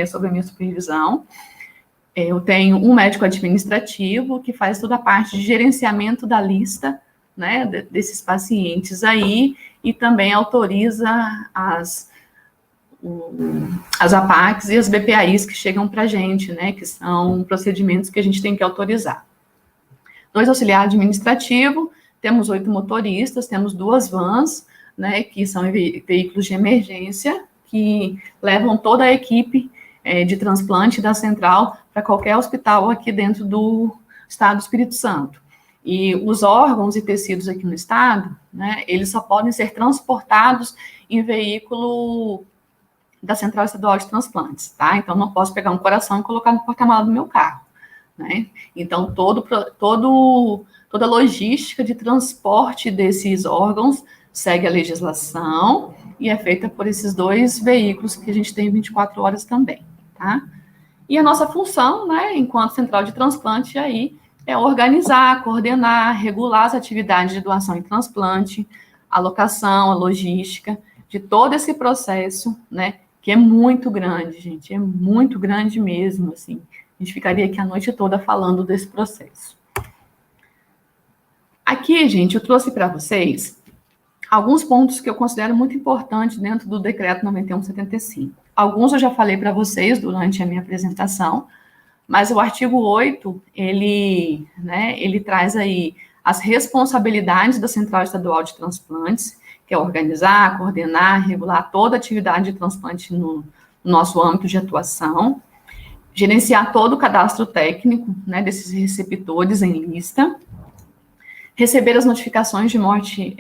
[SPEAKER 3] sob a minha supervisão. Eu tenho um médico administrativo que faz toda a parte de gerenciamento da lista, né, desses pacientes aí, e também autoriza as APACs e as BPAIs que chegam para a gente, né, que são procedimentos que a gente tem que autorizar. 2 auxiliares administrativos, temos 8 motoristas, temos 2 vans, né, que são veículos de emergência, que levam toda a equipe de transplante da central para qualquer hospital aqui dentro do estado do Espírito Santo. E os órgãos e tecidos aqui no estado, né, eles só podem ser transportados em veículo da Central Estadual de Transplantes, tá? Então, não posso pegar um coração e colocar no porta-malas do meu carro, né? Então, toda a logística de transporte desses órgãos segue a legislação e é feita por esses 2 veículos que a gente tem 24 horas também, tá? E a nossa função, né, enquanto Central de Transplante, aí, é organizar, coordenar, regular as atividades de doação e transplante, a alocação, a logística, de todo esse processo, né, que é muito grande, gente, é muito grande mesmo, assim. A gente ficaria aqui a noite toda falando desse processo. Aqui, gente, eu trouxe para vocês alguns pontos que eu considero muito importantes dentro do Decreto 9175. Alguns eu já falei para vocês durante a minha apresentação, mas o artigo 8, ele traz aí as responsabilidades da Central Estadual de Transplantes, que é organizar, coordenar, regular toda a atividade de transplante no nosso âmbito de atuação, gerenciar todo o cadastro técnico, né, desses receptores em lista, receber as notificações de morte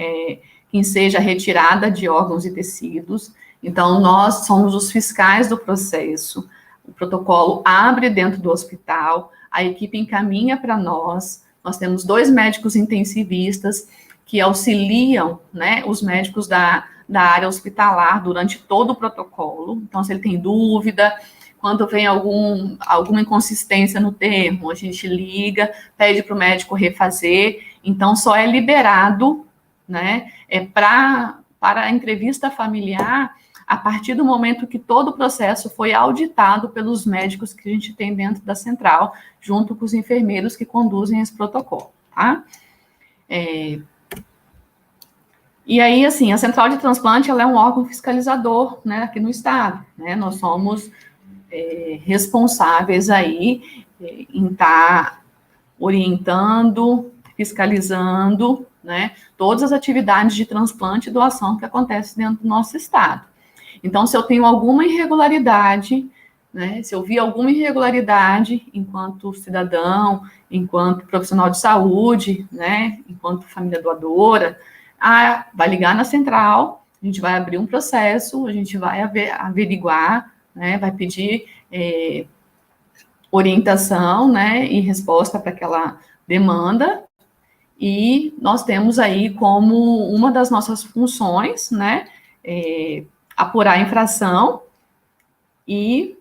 [SPEAKER 3] que enseja a retirada de órgãos e tecidos. Então, nós somos os fiscais do processo. O protocolo abre dentro do hospital, a equipe encaminha para nós temos 2 médicos intensivistas que auxiliam, né, os médicos da área hospitalar durante todo o protocolo. Então, se ele tem dúvida, quando vem alguma inconsistência no termo, a gente liga, pede para o médico refazer. Então, só é liberado, né, para a entrevista familiar a partir do momento que todo o processo foi auditado pelos médicos que a gente tem dentro da central, junto com os enfermeiros que conduzem esse protocolo, tá? E aí, assim, a central de transplante, ela é um órgão fiscalizador, né, aqui no estado, né? Nós somos responsáveis aí em estar orientando, fiscalizando, né, todas as atividades de transplante e doação que acontecem dentro do nosso estado. Então, se eu tenho alguma irregularidade, né, se eu vi alguma irregularidade enquanto cidadão, enquanto profissional de saúde, né, enquanto família doadora, vai ligar na central, a gente vai abrir um processo, a gente vai averiguar, né, vai pedir orientação, né, e resposta para aquela demanda, e nós temos aí como uma das nossas funções, né, apurar a infração e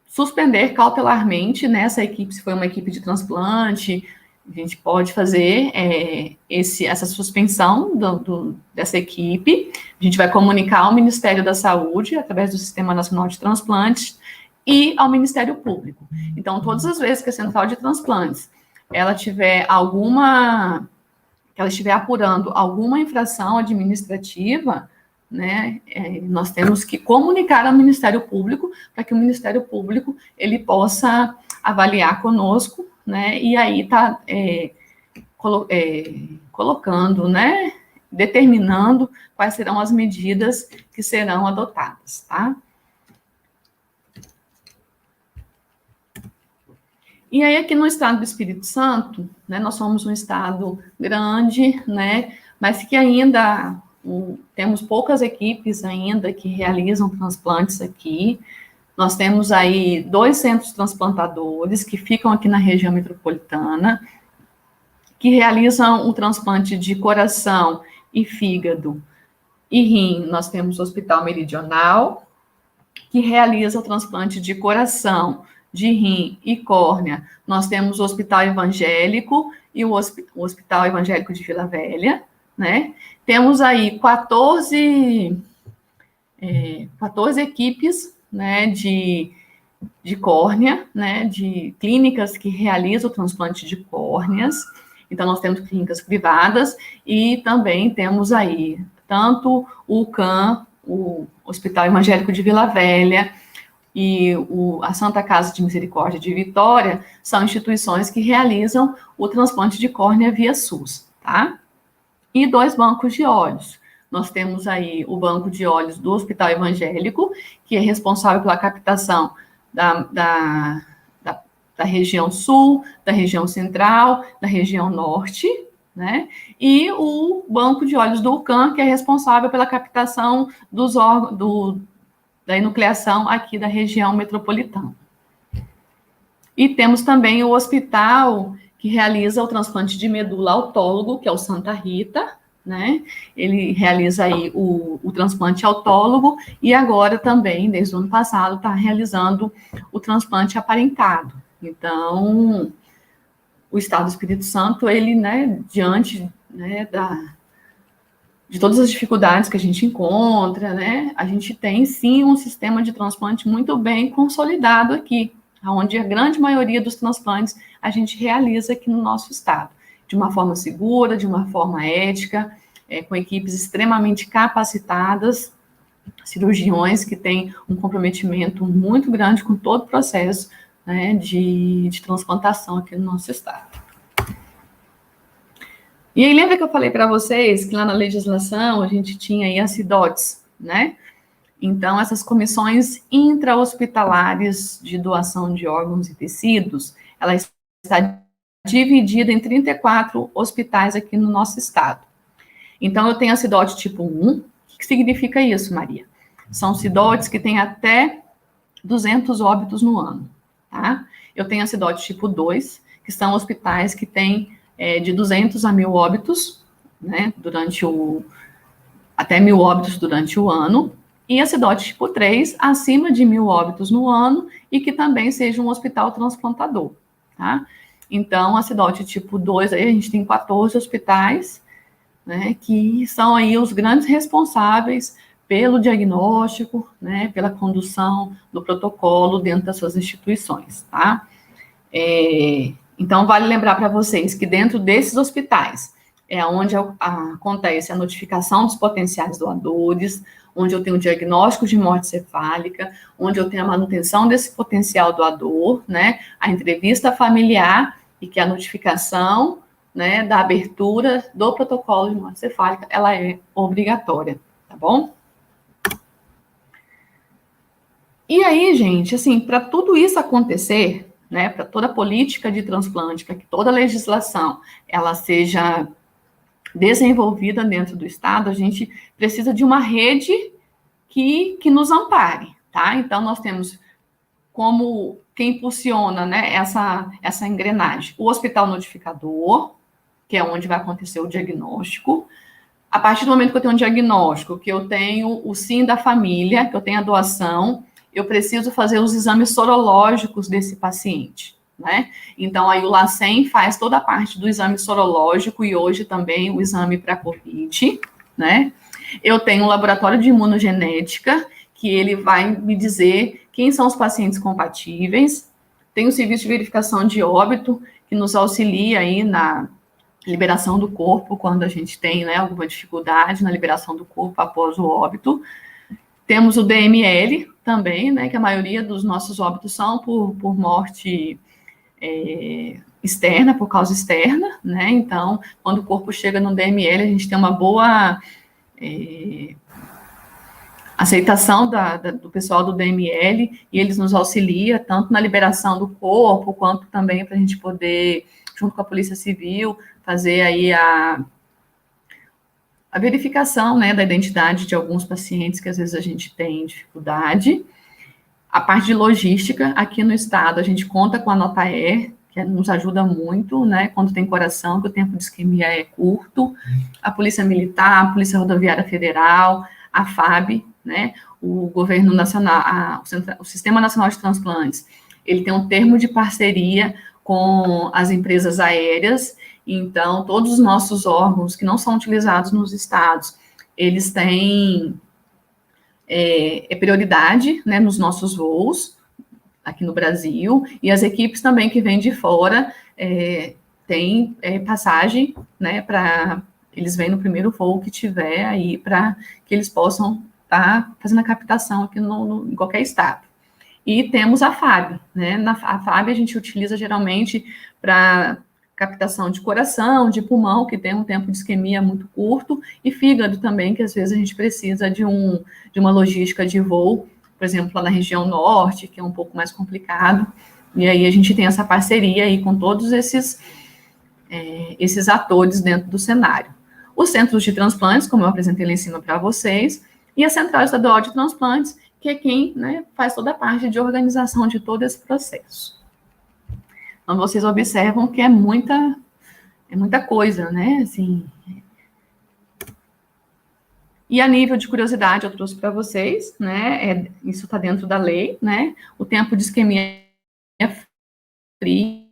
[SPEAKER 3] suspender cautelarmente nessa equipe, se foi uma equipe de transplante, a gente pode fazer essa suspensão dessa equipe, a gente vai comunicar ao Ministério da Saúde, através do Sistema Nacional de Transplantes, e ao Ministério Público. Então, todas as vezes que a Central de Transplantes, ela estiver apurando alguma infração administrativa, né, nós temos que comunicar ao Ministério Público, para que o Ministério Público, ele possa avaliar conosco, né, e aí tá colocando, né, determinando quais serão as medidas que serão adotadas, tá? E aí, aqui no estado do Espírito Santo, né, nós somos um estado grande, né, mas que ainda temos poucas equipes ainda que realizam transplantes aqui. Nós temos aí 2 centros transplantadores que ficam aqui na região metropolitana, que realizam o transplante de coração e fígado e rim. Nós temos o Hospital Meridional, que realiza o transplante de coração, de rim e córnea. Nós temos o Hospital Evangélico e o Hospital Evangélico de Vila Velha, né? Temos aí 14 equipes, né, de córnea, né, de clínicas que realizam o transplante de córneas. Então, nós temos clínicas privadas e também temos aí tanto o CAM, o Hospital Evangélico de Vila Velha, e a Santa Casa de Misericórdia de Vitória, são instituições que realizam o transplante de córnea via SUS, tá? E 2 bancos de olhos. Nós temos aí o banco de olhos do Hospital Evangélico, que é responsável pela captação da região sul, da região central, da região norte, né? E o banco de olhos do UCAM, que é responsável pela captação dos órgãos da enucleação aqui da região metropolitana. E temos também o hospital que realiza o transplante de medula autólogo, que é o Santa Rita, né? Ele realiza aí o transplante autólogo e agora também, desde o ano passado, está realizando o transplante aparentado. Então, o Estado do Espírito Santo, ele, né, diante, né, de todas as dificuldades que a gente encontra, né, a gente tem, sim, um sistema de transplante muito bem consolidado aqui, onde a grande maioria dos transplantes a gente realiza aqui no nosso estado, de uma forma segura, de uma forma ética, com equipes extremamente capacitadas, cirurgiões que têm um comprometimento muito grande com todo o processo, né, de transplantação aqui no nosso estado. E aí, lembra que eu falei para vocês que lá na legislação a gente tinha aí as CIDOTs, né? Então, essas comissões intra-hospitalares de doação de órgãos e tecidos, ela está dividida em 34 hospitais aqui no nosso estado. Então, eu tenho a CIDOT tipo 1. O que significa isso, Maria? São CIDOTs que têm até 200 óbitos no ano, tá? Eu tenho a CIDOT tipo 2, que são hospitais que têm de 200 a 1.000 óbitos, né, até 1.000 óbitos durante o ano, e a CIDOT tipo 3, acima de 1.000 óbitos no ano, e que também seja um hospital transplantador, tá? Então, a CIDOT tipo 2, aí a gente tem 14 hospitais, né, que são aí os grandes responsáveis pelo diagnóstico, né, pela condução do protocolo dentro das suas instituições, tá? Então, vale lembrar para vocês que dentro desses hospitais é onde acontece a notificação dos potenciais doadores, onde eu tenho o diagnóstico de morte cefálica, onde eu tenho a manutenção desse potencial doador, né, a entrevista familiar e que a notificação, né, da abertura do protocolo de morte cefálica, ela é obrigatória, tá bom? E aí, gente, assim, para tudo isso acontecer, né, para toda a política de transplante, para que toda a legislação ela seja desenvolvida dentro do Estado, a gente precisa de uma rede que nos ampare, tá? Então, nós temos como quem impulsiona, né, essa engrenagem, o hospital notificador, que é onde vai acontecer o diagnóstico. A partir do momento que eu tenho um diagnóstico, que eu tenho o sim da família, que eu tenho a doação, eu preciso fazer os exames sorológicos desse paciente, né? Então, aí o LACEN faz toda a parte do exame sorológico e hoje também o exame para COVID, né? Eu tenho um laboratório de imunogenética, que ele vai me dizer quem são os pacientes compatíveis. Tem o serviço de verificação de óbito, que nos auxilia aí na liberação do corpo, quando a gente tem, né, alguma dificuldade na liberação do corpo após o óbito. Temos o DML também, né, que a maioria dos nossos óbitos são por morte externa, por causa externa, né, então, quando o corpo chega no DML, a gente tem uma boa aceitação do pessoal do DML, e eles nos auxiliam tanto na liberação do corpo, quanto também para a gente poder, junto com a Polícia Civil, fazer aí a verificação, né, da identidade de alguns pacientes que às vezes a gente tem dificuldade. A parte de logística, aqui no estado, a gente conta com a Notaer, que nos ajuda muito, né, quando tem coração, que o tempo de isquemia é curto, a Polícia Militar, a Polícia Rodoviária Federal, a FAB, né, o Governo Nacional, o Sistema Nacional de Transplantes, ele tem um termo de parceria com as empresas aéreas. Então, todos os nossos órgãos que não são utilizados nos estados, eles têm prioridade, né, nos nossos voos, aqui no Brasil, e as equipes também que vêm de fora têm passagem, né, para eles vêm no primeiro voo que tiver aí, para que eles possam estar fazendo a captação aqui em qualquer estado. E temos a FAB, né, a FAB a gente utiliza geralmente para captação de coração, de pulmão, que tem um tempo de isquemia muito curto, e fígado também, que às vezes a gente precisa de uma logística de voo, por exemplo, lá na região norte, que é um pouco mais complicado, e aí a gente tem essa parceria aí com todos esses atores dentro do cenário. Os centros de transplantes, como eu apresentei lá em cima para vocês, e a Central Estadual de Transplantes, que é quem, né, faz toda a parte de organização de todo esse processo. Então, vocês observam que é muita coisa, né, assim. E a nível de curiosidade, eu trouxe para vocês, né, isso está dentro da lei, né, o tempo de isquemia fria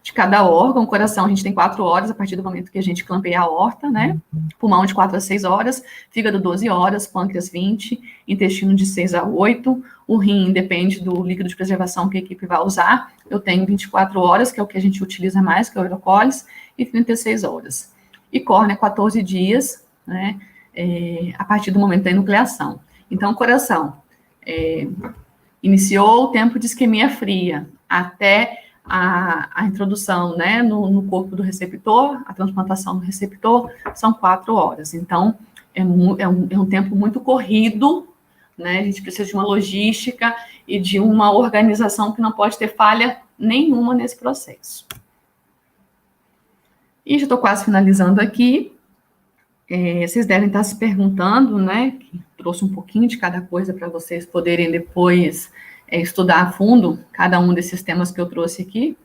[SPEAKER 3] de cada órgão. Coração, a gente tem 4 horas a partir do momento que a gente clampeia a aorta, né, pulmão de 4 a 6 horas, fígado 12 horas, pâncreas 20, intestino de 6 a 8, o rim depende do líquido de preservação que a equipe vai usar, eu tenho 24 horas, que é o que a gente utiliza mais, que é o Eurocólis, e 36 horas. E córnea, 14 dias, né, a partir do momento da enucleação. Então, coração, iniciou o tempo de isquemia fria, até a introdução, né, no corpo do receptor, a transplantação do receptor, são 4 horas. Então, é um tempo muito corrido, né, a gente precisa de uma logística e de uma organização que não pode ter falha nenhuma nesse processo. E já estou quase finalizando aqui. Vocês devem estar se perguntando, né, que trouxe um pouquinho de cada coisa para vocês poderem depois estudar a fundo cada um desses temas que eu trouxe aqui.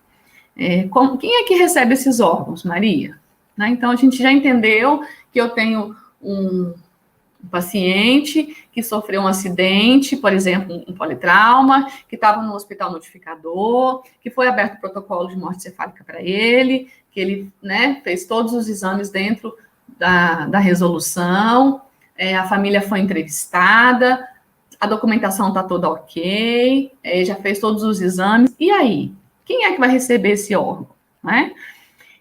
[SPEAKER 3] Quem é que recebe esses órgãos, Maria? Né, então, a gente já entendeu que eu tenho um paciente que sofreu um acidente, por exemplo, um politrauma, que estava no hospital notificador, que foi aberto o protocolo de morte cefálica para ele, que ele, né, fez todos os exames dentro da resolução, a família foi entrevistada, a documentação está toda ok, já fez todos os exames, e aí? Quem é que vai receber esse órgão, né?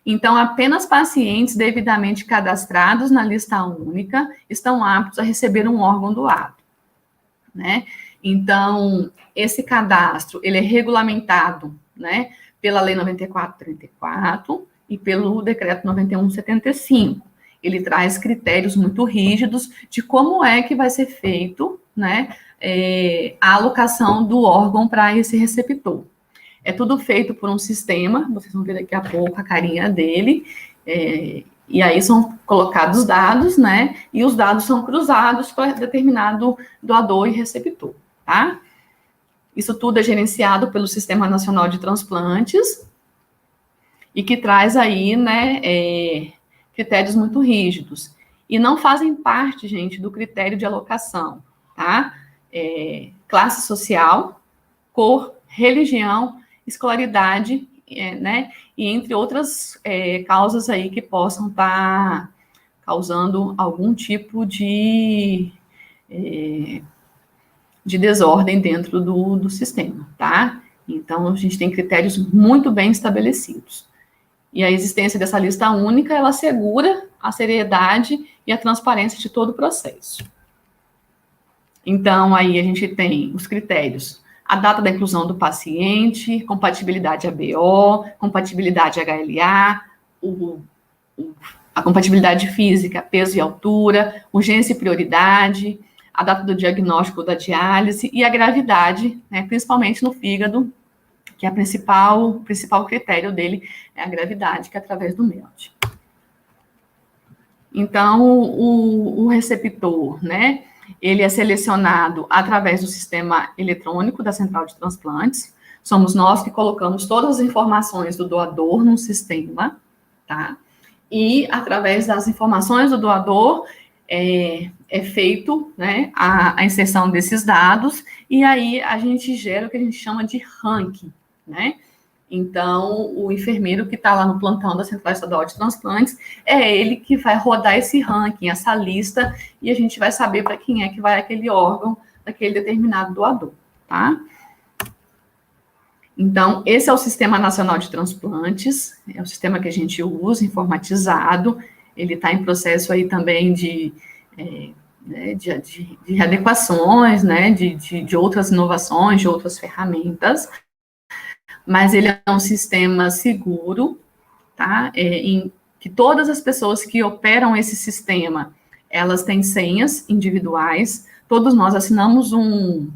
[SPEAKER 3] Então, apenas pacientes devidamente cadastrados na lista única estão aptos a receber um órgão doado, né? Então, esse cadastro, ele é regulamentado, né, pela Lei 9434 e pelo Decreto 9175. Ele traz critérios muito rígidos de como é que vai ser feito, né, a alocação do órgão para esse receptor. É tudo feito por um sistema, vocês vão ver daqui a pouco a carinha dele, e aí são colocados dados, né, e os dados são cruzados para determinado doador e receptor, tá? Isso tudo é gerenciado pelo Sistema Nacional de Transplantes, e que traz aí, né, critérios muito rígidos. E não fazem parte, gente, do critério de alocação, tá? Classe social, cor, religião, escolaridade, né, e entre outras causas aí que possam estar causando algum tipo de desordem dentro do sistema, tá? Então, a gente tem critérios muito bem estabelecidos. E a existência dessa lista única, ela assegura a seriedade e a transparência de todo o processo. Então, aí a gente tem os critérios: a data da inclusão do paciente, compatibilidade ABO, compatibilidade HLA, a compatibilidade física, peso e altura, urgência e prioridade, a data do diagnóstico da diálise e a gravidade, né, principalmente no fígado, que é o principal critério dele é a gravidade, que é através do MELD. Então, o receptor, né, ele é selecionado através do sistema eletrônico da Central de Transplantes. Somos nós que colocamos todas as informações do doador no sistema, tá? E, através das informações do doador, é feito, né, a inserção desses dados, e aí a gente gera o que a gente chama de ranking, né? Então, o enfermeiro que está lá no plantão da Central Estadual de Transplantes, é ele que vai rodar esse ranking, essa lista, e a gente vai saber para quem é que vai aquele órgão daquele determinado doador, tá? Então, esse é o Sistema Nacional de Transplantes, é o sistema que a gente usa, informatizado, ele está em processo aí também de readequações, né, de outras inovações, de outras ferramentas, mas ele é um sistema seguro, tá? Em que todas as pessoas que operam esse sistema, elas têm senhas individuais, todos nós assinamos um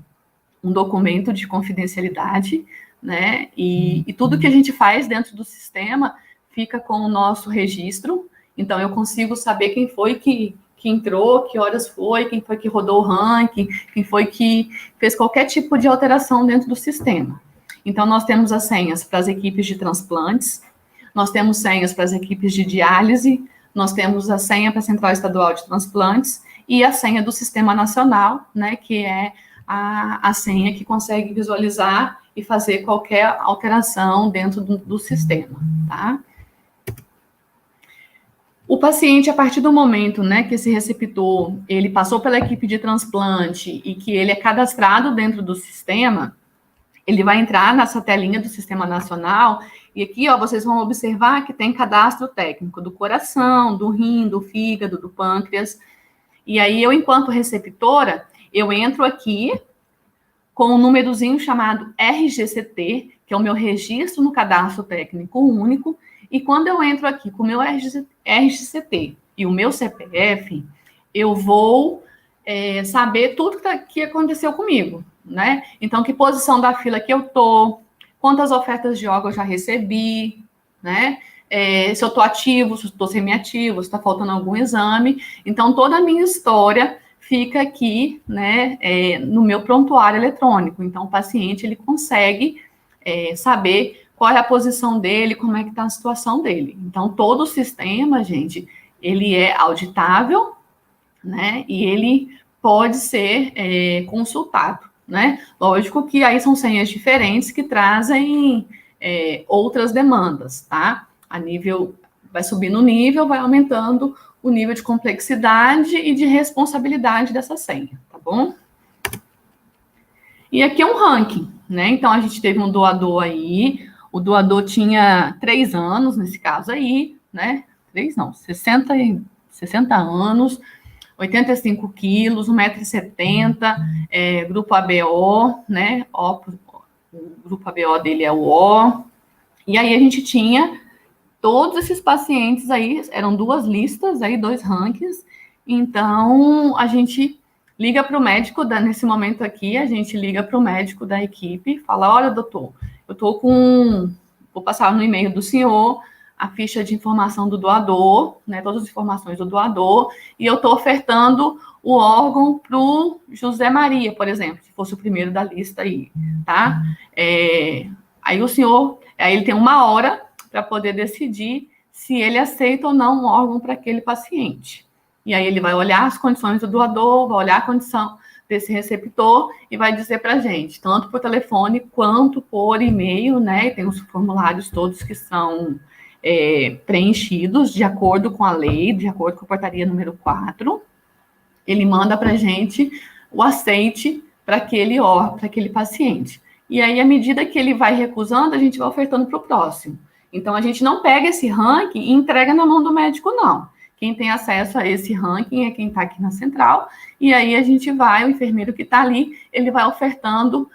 [SPEAKER 3] documento de confidencialidade, né? E tudo que a gente faz dentro do sistema fica com o nosso registro, então eu consigo saber quem foi que entrou, que horas foi, quem foi que rodou o ranking, quem foi que fez qualquer tipo de alteração dentro do sistema. Então, nós temos as senhas para as equipes de transplantes, nós temos senhas para as equipes de diálise, nós temos a senha para a Central Estadual de Transplantes e a senha do Sistema Nacional, né, que é a senha que consegue visualizar e fazer qualquer alteração dentro do sistema, tá? O paciente, a partir do momento, né, que esse receptor, ele passou pela equipe de transplante e que ele é cadastrado dentro do sistema, ele vai entrar nessa telinha do Sistema Nacional, e aqui, ó, vocês vão observar que tem cadastro técnico do coração, do rim, do fígado, do pâncreas, e aí eu, enquanto receptora, eu entro aqui com um númerozinho chamado RGCT, que é o meu registro no cadastro técnico único, e quando eu entro aqui com o meu RGCT e o meu CPF, eu vou saber tudo que aconteceu comigo, né? Então, que posição da fila que eu tô, quantas ofertas de órgão eu já recebi, né? Se eu tô ativo, se eu tô semiativo, se tá faltando algum exame. Então, toda a minha história fica aqui, né, no meu prontuário eletrônico. Então, o paciente, ele consegue saber qual é a posição dele, como é que tá a situação dele. Então, todo o sistema, gente, ele é auditável, né, e ele pode ser consultado, né? Lógico que aí são senhas diferentes que trazem outras demandas, tá? A nível, vai subindo o nível, vai aumentando o nível de complexidade e de responsabilidade dessa senha, tá bom? E aqui é um ranking, né? Então, a gente teve um doador aí, o doador tinha 3 anos, nesse caso aí, né? 60 anos, 85 quilos, 1,70 m, grupo ABO, né? O grupo ABO dele é o O. E aí a gente tinha todos esses pacientes aí, eram 2 listas, aí 2 rankings. Então, a gente liga para o médico, nesse momento aqui, a gente liga para o médico da equipe, fala, olha, doutor, eu estou vou passar no e-mail do senhor a ficha de informação do doador, né, todas as informações do doador, e eu estou ofertando o órgão para o José Maria, por exemplo, se fosse o primeiro da lista aí, tá? Aí o senhor, aí ele tem 1 hora para poder decidir se ele aceita ou não um órgão para aquele paciente. E aí ele vai olhar as condições do doador, vai olhar a condição desse receptor e vai dizer para a gente, tanto por telefone quanto por e-mail, né? E tem os formulários todos que são preenchidos de acordo com a lei, de acordo com a portaria número 4. Ele manda para a gente o aceite para aquele paciente. E aí, à medida que ele vai recusando, a gente vai ofertando para o próximo. Então, a gente não pega esse ranking e entrega na mão do médico, não. Quem tem acesso a esse ranking é quem está aqui na central, e aí a gente vai, o enfermeiro que está ali, ele vai ofertando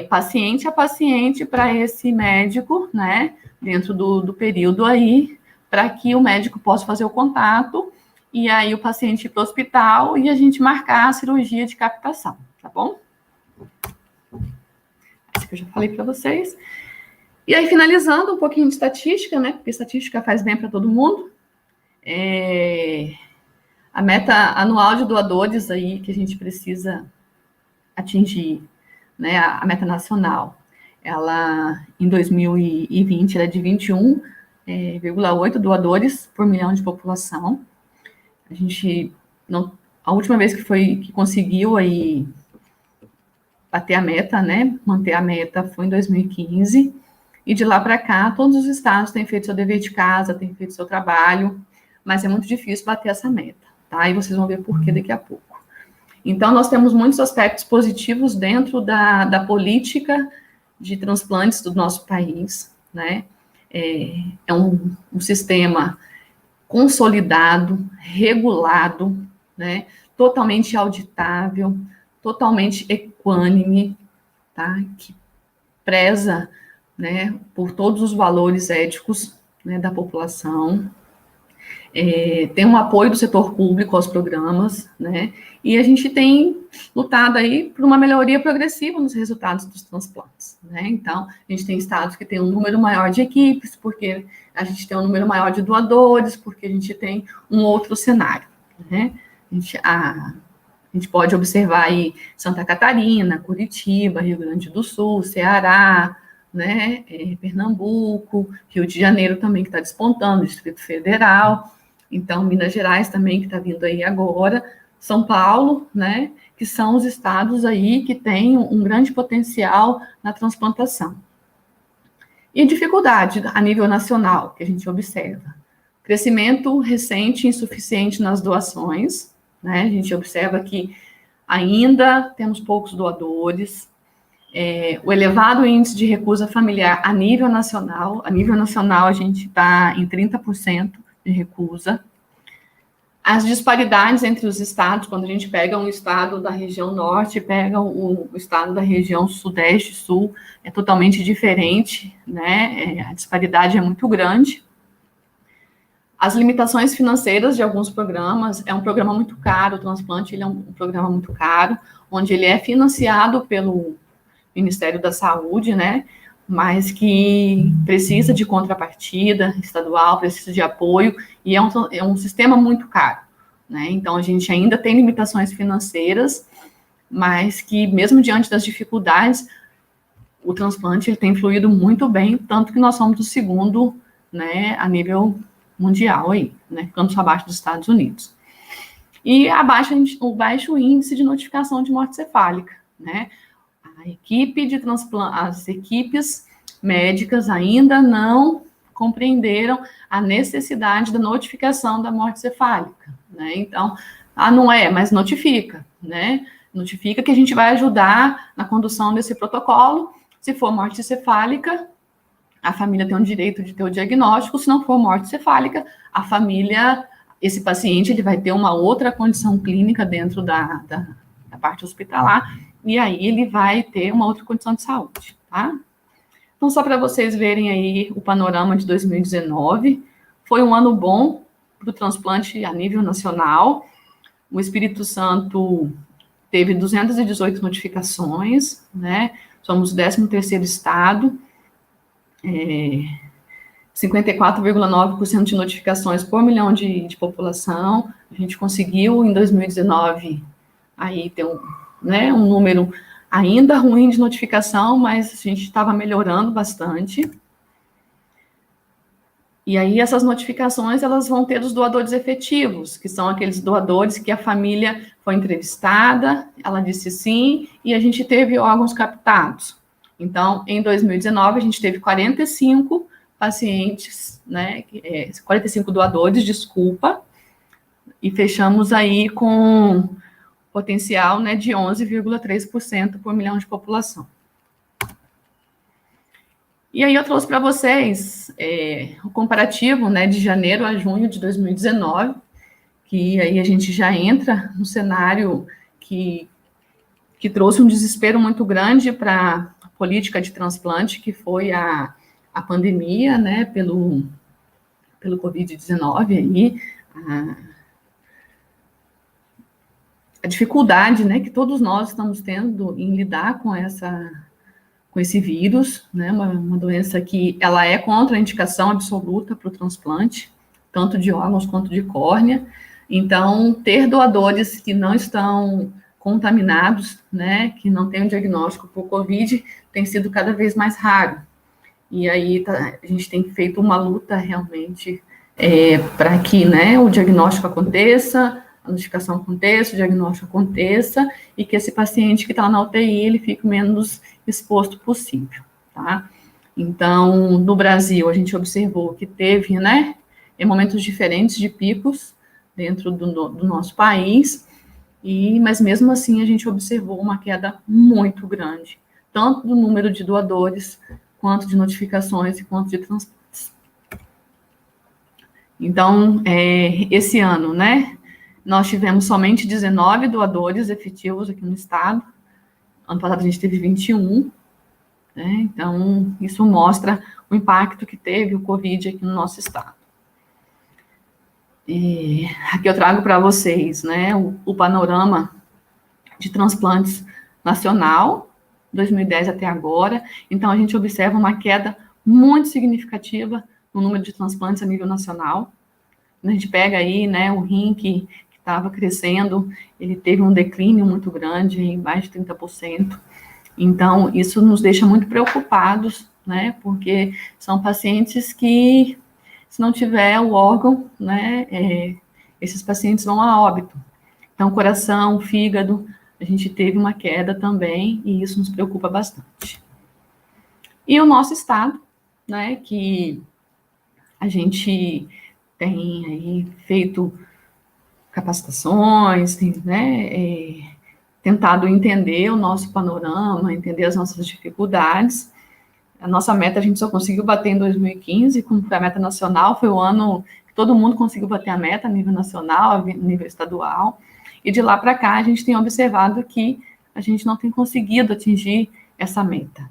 [SPEAKER 3] paciente a paciente para esse médico, né, dentro do período aí, para que o médico possa fazer o contato, e aí o paciente ir para o hospital e a gente marcar a cirurgia de captação, tá bom? Isso que eu já falei para vocês. E aí, finalizando um pouquinho de estatística, né, porque estatística faz bem para todo mundo. A meta anual de doadores aí que a gente precisa atingir, né, a meta nacional, ela em 2020 era de 21,8 doadores por milhão de população. A gente a última vez que conseguiu aí bater a meta, né, manter a meta foi em 2015, e de lá para cá todos os estados têm feito seu dever de casa, têm feito seu trabalho, mas é muito difícil bater essa meta, tá? E vocês vão ver por que daqui a pouco. Então, nós temos muitos aspectos positivos dentro da política de transplantes do nosso país, né? É um sistema consolidado, regulado, né? Totalmente auditável, totalmente equânime, tá? Que preza, né, por todos os valores éticos, né, da população. Tem um apoio do setor público aos programas, né, e a gente tem lutado aí por uma melhoria progressiva nos resultados dos transplantes, né, então, a gente tem estados que tem um número maior de equipes, porque a gente tem um número maior de doadores, porque a gente tem um outro cenário, né, a gente pode observar aí Santa Catarina, Curitiba, Rio Grande do Sul, Ceará, né, Pernambuco, Rio de Janeiro também que está despontando, Distrito Federal, então Minas Gerais também que está vindo aí agora, São Paulo, né, que são os estados aí que têm um grande potencial na transplantação. E dificuldade a nível nacional, que a gente observa. Crescimento recente e insuficiente nas doações, né, a gente observa que ainda temos poucos doadores, o elevado índice de recusa familiar a nível nacional a gente está em 30% de recusa. As disparidades entre os estados, quando a gente pega um estado da região norte e pega o estado da região sudeste, sul, é totalmente diferente, né? A disparidade é muito grande. As limitações financeiras de alguns programas, é um programa muito caro, o transplante ele é um programa muito caro, onde ele é financiado pelo Ministério da Saúde, né, mas que precisa de contrapartida estadual, precisa de apoio, e é um sistema muito caro, né, então a gente ainda tem limitações financeiras, mas que mesmo diante das dificuldades, o transplante ele tem fluído muito bem, tanto que nós somos o segundo, né, a nível mundial aí, né, ficamos abaixo dos Estados Unidos. E o baixo índice de notificação de morte cefálica, né, as equipes médicas ainda não compreenderam a necessidade da notificação da morte cefálica, né? Então, não é, mas notifica, né? Notifica que a gente vai ajudar na condução desse protocolo. Se for morte cefálica, a família tem o direito de ter o diagnóstico. Se não for morte cefálica, a família, esse paciente, ele vai ter uma outra condição clínica dentro da parte hospitalar, e aí ele vai ter uma outra condição de saúde, tá? Então, só para vocês verem aí o panorama de 2019, foi um ano bom para o transplante a nível nacional. O Espírito Santo teve 218 notificações, né? Somos o 13º estado, 54,9% de notificações por milhão de população. A gente conseguiu, em 2019, aí ter um número ainda ruim de notificação, mas a gente estava melhorando bastante. E aí, essas notificações, elas vão ter os doadores efetivos, que são aqueles doadores que a família foi entrevistada, ela disse sim, e a gente teve órgãos captados. Então, em 2019, a gente teve 45 pacientes, né, 45 doadores, desculpa, e fechamos aí com potencial, né, de 11,3% por milhão de população. E aí eu trouxe para vocês o comparativo, né, de janeiro a junho de 2019, que aí a gente já entra no cenário que trouxe um desespero muito grande para a política de transplante, que foi a pandemia, né, pelo Covid-19 aí, a dificuldade, né, que todos nós estamos tendo em lidar com esse vírus, né, uma doença que ela é contraindicação absoluta para o transplante, tanto de órgãos quanto de córnea. Então, ter doadores que não estão contaminados, né, que não têm um diagnóstico por Covid, tem sido cada vez mais raro. E aí a gente tem feito uma luta realmente para que, né, o diagnóstico aconteça, a notificação aconteça, o diagnóstico aconteça, e que esse paciente que está na UTI, ele fique menos exposto possível, tá? Então, no Brasil, a gente observou que teve, né, em momentos diferentes de picos dentro do nosso país, mas mesmo assim a gente observou uma queda muito grande, tanto do número de doadores, quanto de notificações e quanto de transplantes. Então, esse ano, né, nós tivemos somente 19 doadores efetivos aqui no estado. Ano passado a gente teve 21, né? Então, isso mostra o impacto que teve o Covid aqui no nosso estado. E aqui eu trago para vocês, né, o panorama de transplantes nacional, 2010 até agora. Então, a gente observa uma queda muito significativa no número de transplantes a nível nacional. A gente pega aí, né, o rim que estava crescendo, ele teve um declínio muito grande, em mais de 30%. Então, isso nos deixa muito preocupados, né, porque são pacientes que, se não tiver o órgão, né, esses pacientes vão a óbito. Então, coração, fígado, a gente teve uma queda também, e isso nos preocupa bastante. E o nosso estado, né, que a gente tem aí feito capacitações, né, tentado entender o nosso panorama, entender as nossas dificuldades. A nossa meta a gente só conseguiu bater em 2015, como foi a meta nacional, foi o ano que todo mundo conseguiu bater a meta a nível nacional, a nível estadual, e de lá para cá a gente tem observado que a gente não tem conseguido atingir essa meta.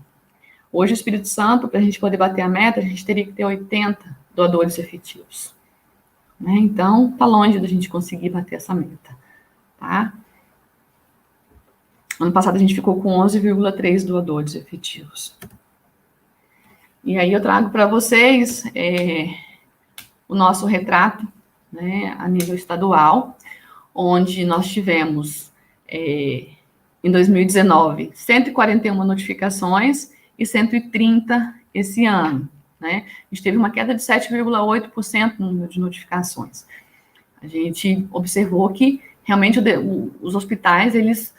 [SPEAKER 3] Hoje, o Espírito Santo, para a gente poder bater a meta, a gente teria que ter 80 doadores efetivos. Né? Então, está longe da gente conseguir bater essa meta, tá? Ano passado a gente ficou com 11,3 doadores efetivos. E aí eu trago para vocês o nosso retrato, né, a nível estadual, onde nós tivemos, em 2019, 141 notificações e 130 esse ano. Né? A gente teve uma queda de 7,8% no número de notificações. A gente observou que realmente os hospitais, eles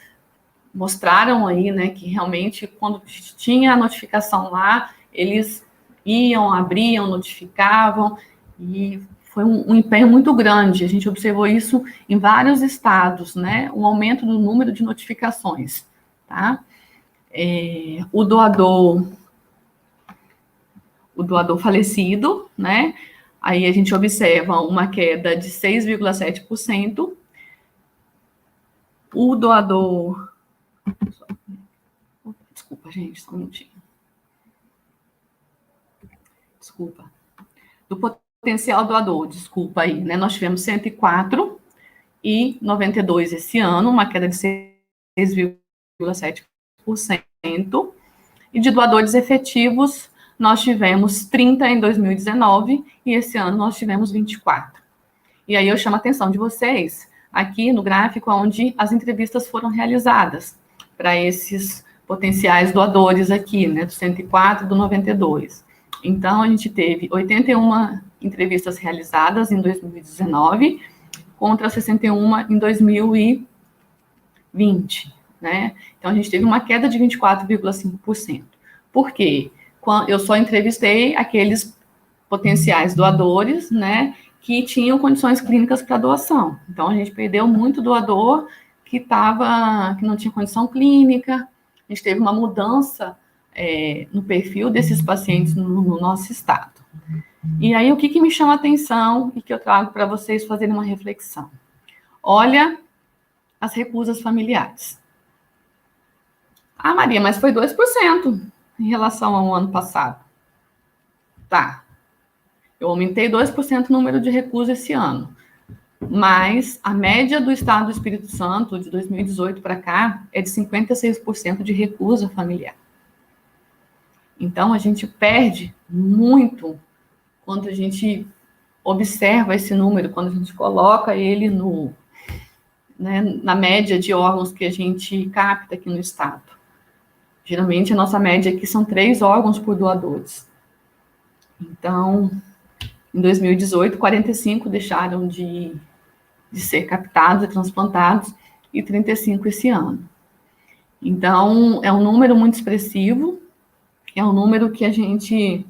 [SPEAKER 3] mostraram aí, né, que realmente quando tinha a notificação lá, eles iam, abriam, notificavam, e foi um empenho muito grande. A gente observou isso em vários estados, né? Um aumento do número de notificações, tá? O doador falecido, né? Aí a gente observa uma queda de 6,7%. O doador... Desculpa, gente, só um minutinho. Desculpa. Do potencial doador, desculpa aí, né? Nós tivemos 104 e 92 esse ano, uma queda de 6,7%. E de doadores efetivos, nós tivemos 30 em 2019 e esse ano nós tivemos 24. E aí eu chamo a atenção de vocês aqui no gráfico onde as entrevistas foram realizadas para esses potenciais doadores aqui, né, do 104 e do 92. Então, a gente teve 81 entrevistas realizadas em 2019 contra 61 em 2020, né? Então, a gente teve uma queda de 24,5%. Por quê? Eu só entrevistei aqueles potenciais doadores, né, que tinham condições clínicas para doação. Então, a gente perdeu muito doador que não tinha condição clínica. A gente teve uma mudança no perfil desses pacientes no nosso estado. E aí, o que me chama a atenção e que eu trago para vocês fazerem uma reflexão? Olha as recusas familiares. Ah, Maria, mas foi 2% em relação ao ano passado. Tá. Eu aumentei 2% o número de recusas esse ano. Mas a média do estado do Espírito Santo, de 2018 para cá, é de 56% de recusa familiar. Então, a gente perde muito quando a gente observa esse número, quando a gente coloca ele na média de órgãos que a gente capta aqui no estado. Geralmente, a nossa média aqui são 3 órgãos por doadores. Então, em 2018, 45 deixaram de ser captados e transplantados, e 35 esse ano. Então, é um número muito expressivo, é um número que a gente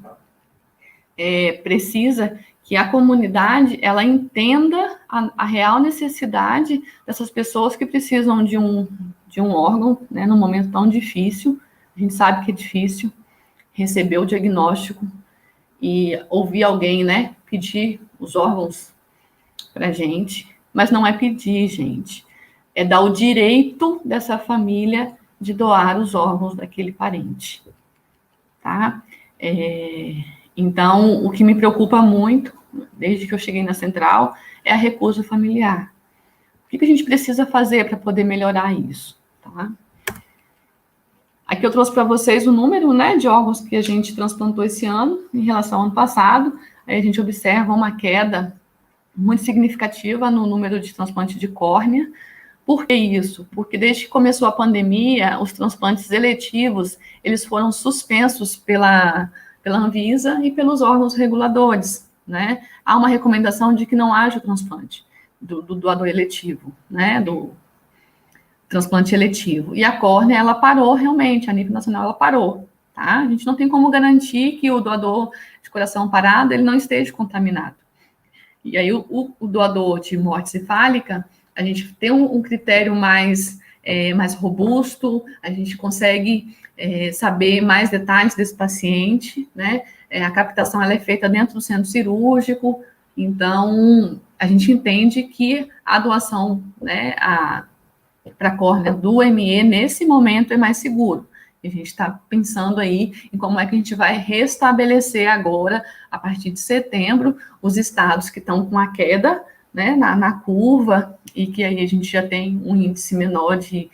[SPEAKER 3] precisa que a comunidade ela entenda a real necessidade dessas pessoas que precisam de um órgão, né, num momento tão difícil. A gente sabe que é difícil receber o diagnóstico e ouvir alguém, né, pedir os órgãos para a gente, mas não é pedir, gente, é dar o direito dessa família de doar os órgãos daquele parente, tá? Então, o que me preocupa muito, desde que eu cheguei na central, é a recusa familiar. O que a gente precisa fazer para poder melhorar isso, tá? Aqui eu trouxe para vocês o número, né, de órgãos que a gente transplantou esse ano, em relação ao ano passado. Aí a gente observa uma queda muito significativa no número de transplantes de córnea. Por que isso? Porque desde que começou a pandemia, os transplantes eletivos, eles foram suspensos pela Anvisa e pelos órgãos reguladores, né? Há uma recomendação de que não haja o transplante do doador eletivo, né, do transplante eletivo. E a córnea, ela parou realmente, a nível nacional ela parou, tá? A gente não tem como garantir que o doador de coração parado, ele não esteja contaminado. E aí, o doador de morte cefálica, a gente tem um critério mais robusto, a gente consegue saber mais detalhes desse paciente, né? A captação ela é feita dentro do centro cirúrgico, então a gente entende que a doação, né, para a córnea do ME, nesse momento, é mais seguro. A gente está pensando aí em como é que a gente vai restabelecer agora, a partir de setembro, os estados que estão com a queda, né, na curva, e que aí a gente já tem um índice menor de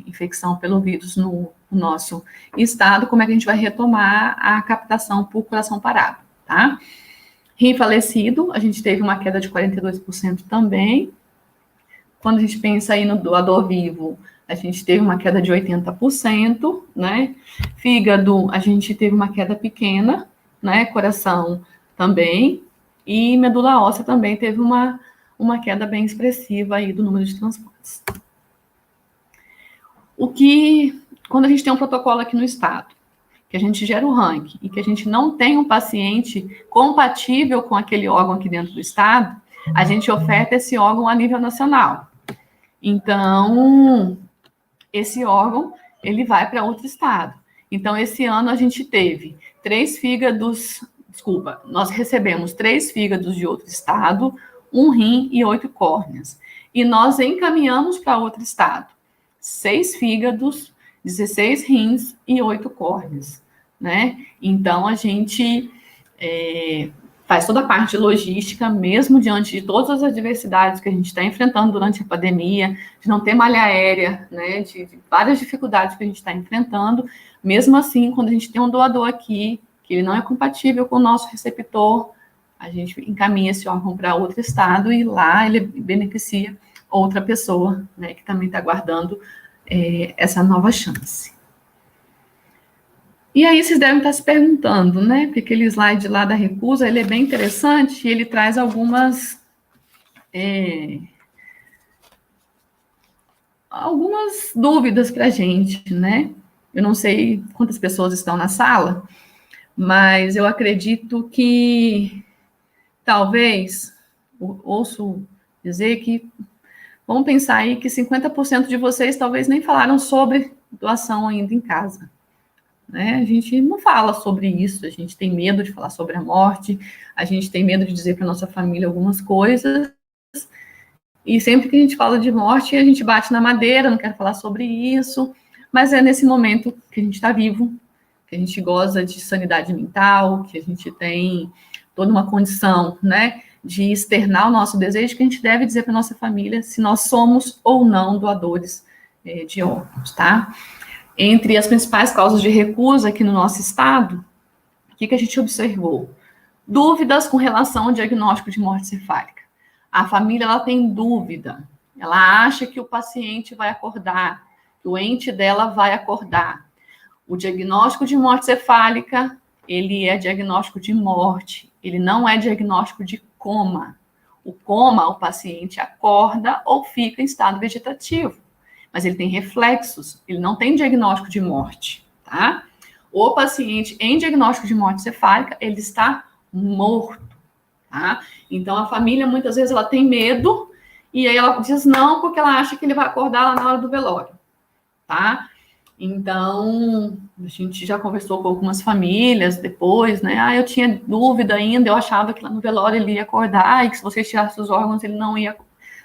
[SPEAKER 3] infecção pelo vírus no nosso estado, como é que a gente vai retomar a captação por coração parado, tá? Rim falecido, a gente teve uma queda de 42% também. Quando a gente pensa aí no doador vivo, a gente teve uma queda de 80%, né? Fígado, a gente teve uma queda pequena, né? Coração também. E medula óssea também teve uma queda bem expressiva aí do número de transplantes. Quando a gente tem um protocolo aqui no estado, que a gente gera o ranking e que a gente não tem um paciente compatível com aquele órgão aqui dentro do estado, a gente oferta esse órgão a nível nacional. Então, esse órgão, ele vai para outro estado. Então, esse ano a gente teve nós recebemos 3 fígados de outro estado, 1 rim e 8 córneas. E nós encaminhamos para outro estado 6 fígados, 16 rins e 8 córneas, né? Então, a gente faz toda a parte de logística, mesmo diante de todas as adversidades que a gente está enfrentando durante a pandemia, de não ter malha aérea, né, de várias dificuldades que a gente está enfrentando. Mesmo assim, quando a gente tem um doador aqui, que ele não é compatível com o nosso receptor, a gente encaminha esse órgão para outro estado e lá ele beneficia outra pessoa, né, que também está aguardando essa nova chance. E aí vocês devem estar se perguntando, né, porque aquele slide lá da recusa, ele é bem interessante e ele traz algumas dúvidas para a gente, né? Eu não sei quantas pessoas estão na sala, mas eu acredito que talvez, ouço dizer que, vamos pensar aí que 50% de vocês talvez nem falaram sobre doação ainda em casa. Né? A gente não fala sobre isso, a gente tem medo de falar sobre a morte, a gente tem medo de dizer para nossa família algumas coisas, e sempre que a gente fala de morte, a gente bate na madeira, não quer falar sobre isso, mas é nesse momento que a gente está vivo, que a gente goza de sanidade mental, que a gente tem toda uma condição, né, de externar o nosso desejo, que a gente deve dizer para nossa família se nós somos ou não doadores de órgãos, tá? Entre as principais causas de recusa aqui no nosso estado, o que a gente observou? Dúvidas com relação ao diagnóstico de morte cefálica. A família, ela tem dúvida, ela acha que o paciente vai acordar, que o ente dela vai acordar. O diagnóstico de morte cefálica, ele é diagnóstico de morte, ele não é diagnóstico de coma. O coma, o paciente acorda ou fica em estado vegetativo, mas ele tem reflexos, ele não tem diagnóstico de morte, tá? O paciente em diagnóstico de morte cefálica, ele está morto, tá? Então, a família, muitas vezes, ela tem medo, e aí ela diz não, porque ela acha que ele vai acordar lá na hora do velório, tá? Então, a gente já conversou com algumas famílias depois, né? Eu tinha dúvida ainda, eu achava que lá no velório ele ia acordar, e que se você tirasse os órgãos, ele não ia,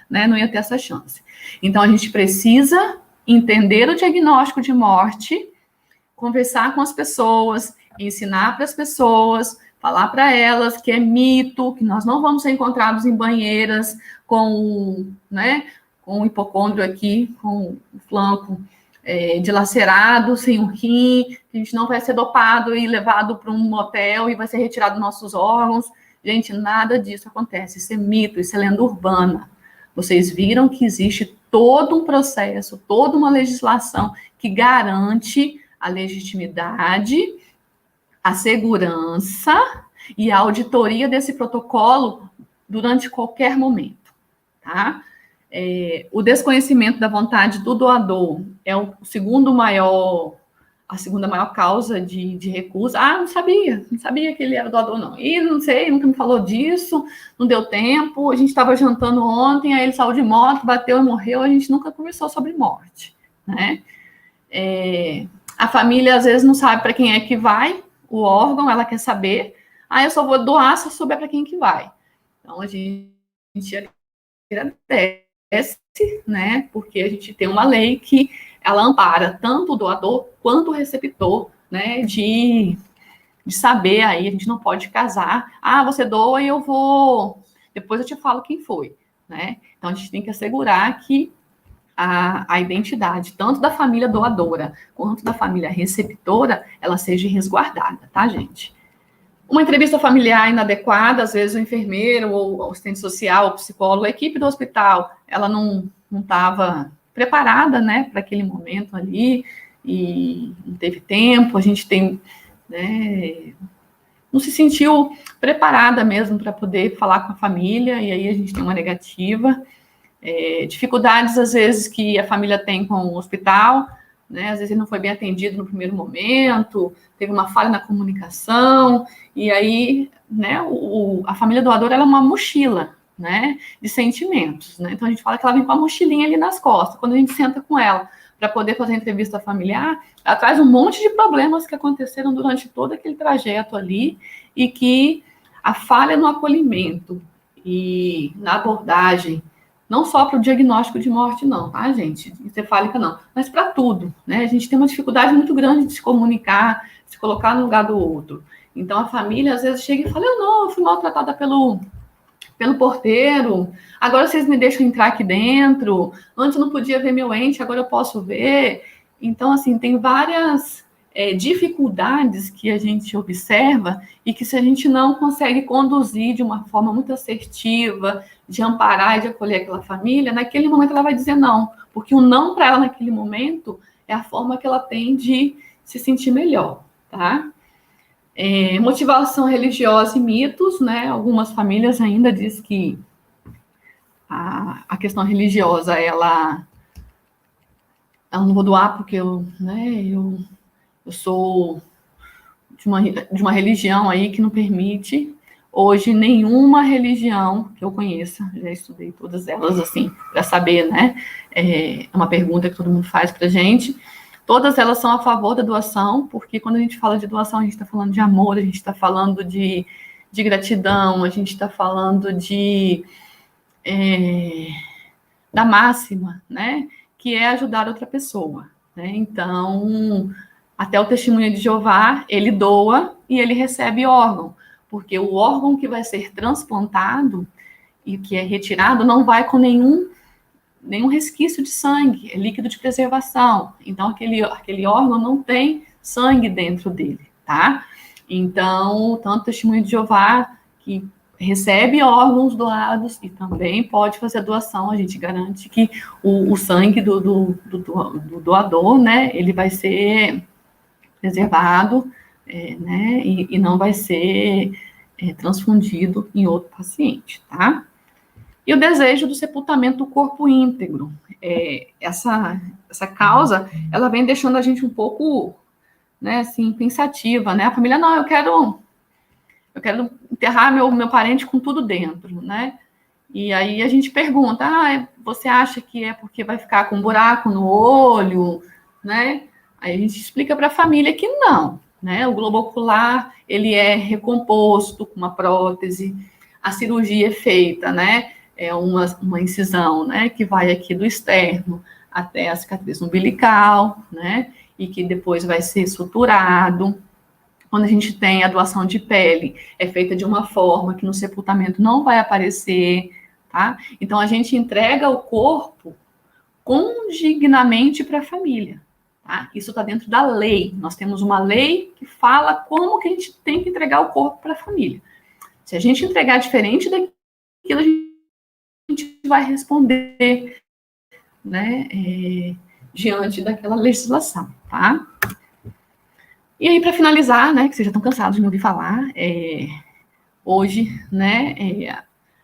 [SPEAKER 3] né, não ia ter essa chance. Então, a gente precisa entender o diagnóstico de morte, conversar com as pessoas, ensinar para as pessoas, falar para elas que é mito, que nós não vamos ser encontrados em banheiras com, né, com o hipocôndrio aqui, com o flanco dilacerado, sem um rim, que a gente não vai ser dopado e levado para um motel e vai ser retirado nossos órgãos. Gente, nada disso acontece, isso é mito, isso é lenda urbana. Vocês viram que existe todo um processo, toda uma legislação que garante a legitimidade, a segurança e a auditoria desse protocolo durante qualquer momento, tá? O desconhecimento da vontade do doador é a segunda maior causa de recusa. Não sabia que ele era doador, não. E não sei, nunca me falou disso, não deu tempo, a gente estava jantando ontem, aí ele saiu de moto, bateu e morreu, a gente nunca conversou sobre morte, né? A família, às vezes, não sabe para quem é que vai o órgão, ela quer saber, eu só vou doar se eu souber para quem que vai. Então, a gente agradece, né, porque a gente tem uma lei que ela ampara tanto o doador quanto o receptor, né, de saber aí, a gente não pode casar, você doa e eu vou, depois eu te falo quem foi, né, então a gente tem que assegurar que a identidade, tanto da família doadora, quanto da família receptora, ela seja resguardada, tá, gente? Uma entrevista familiar inadequada, às vezes o enfermeiro, ou o assistente social, o psicólogo, a equipe do hospital, ela não estava preparada, né, para aquele momento ali, e não teve tempo, a gente tem, né, não se sentiu preparada mesmo para poder falar com a família, e aí a gente tem uma negativa, dificuldades, às vezes, que a família tem com o hospital, né? Às vezes ele não foi bem atendido no primeiro momento, teve uma falha na comunicação, e aí, né, a família doadora, ela é uma mochila, né, de sentimentos, né? Então a gente fala que ela vem com a mochilinha ali nas costas. Quando a gente senta com ela para poder fazer a entrevista familiar, ela traz um monte de problemas que aconteceram durante todo aquele trajeto ali, e que a falha no acolhimento e na abordagem, não só para o diagnóstico de morte, não, tá, gente? Encefálica, não, mas para tudo, né? A gente tem uma dificuldade muito grande de se comunicar, se colocar no lugar do outro. Então, a família, às vezes, chega e fala, eu fui maltratada pelo porteiro, agora vocês me deixam entrar aqui dentro, antes eu não podia ver meu ente, agora eu posso ver. Então, assim, tem várias dificuldades que a gente observa e que, se a gente não consegue conduzir de uma forma muito assertiva, de amparar e de acolher aquela família, naquele momento ela vai dizer não, porque o não para ela naquele momento é a forma que ela tem de se sentir melhor, tá? Motivação religiosa e mitos, né? Algumas famílias ainda diz que a questão religiosa, ela não vou doar porque eu sou de uma religião aí que não permite. Hoje, nenhuma religião que eu conheça, já estudei todas elas, assim, para saber, né? É uma pergunta que todo mundo faz para a gente. Todas elas são a favor da doação, porque quando a gente fala de doação, a gente está falando de amor, a gente está falando de gratidão, a gente está falando da máxima, né? Que é ajudar outra pessoa, né? Então, até o Testemunha de Jeová, ele doa e ele recebe órgão, porque o órgão que vai ser transplantado e que é retirado não vai com nenhum resquício de sangue, é líquido de preservação. Então, aquele órgão não tem sangue dentro dele, tá? Então, tanto o Testemunho de Jeová, que recebe órgãos doados e também pode fazer a doação, a gente garante que o sangue do doador, né, ele vai ser preservado, né, e não vai ser transfundido em outro paciente, tá? E o desejo do sepultamento do corpo íntegro. Essa causa, ela vem deixando a gente um pouco, né, assim, pensativa, né? A família, não, eu quero enterrar meu parente com tudo dentro, né? E aí a gente pergunta, você acha que é porque vai ficar com um buraco no olho, né? Aí a gente explica para a família que não, né? O globo ocular, ele é recomposto com uma prótese, a cirurgia é feita, né? É uma incisão, né, que vai aqui do externo até a cicatriz umbilical, né, e que depois vai ser suturado. Quando a gente tem a doação de pele, é feita de uma forma que no sepultamento não vai aparecer, tá? Então, a gente entrega o corpo condignamente para a família, tá? Isso está dentro da lei. Nós temos uma lei que fala como que a gente tem que entregar o corpo para a família. Se a gente entregar diferente daquilo, a gente vai responder, né, diante daquela legislação, tá? E aí, para finalizar, né, que vocês já estão cansados de me ouvir falar, hoje, né,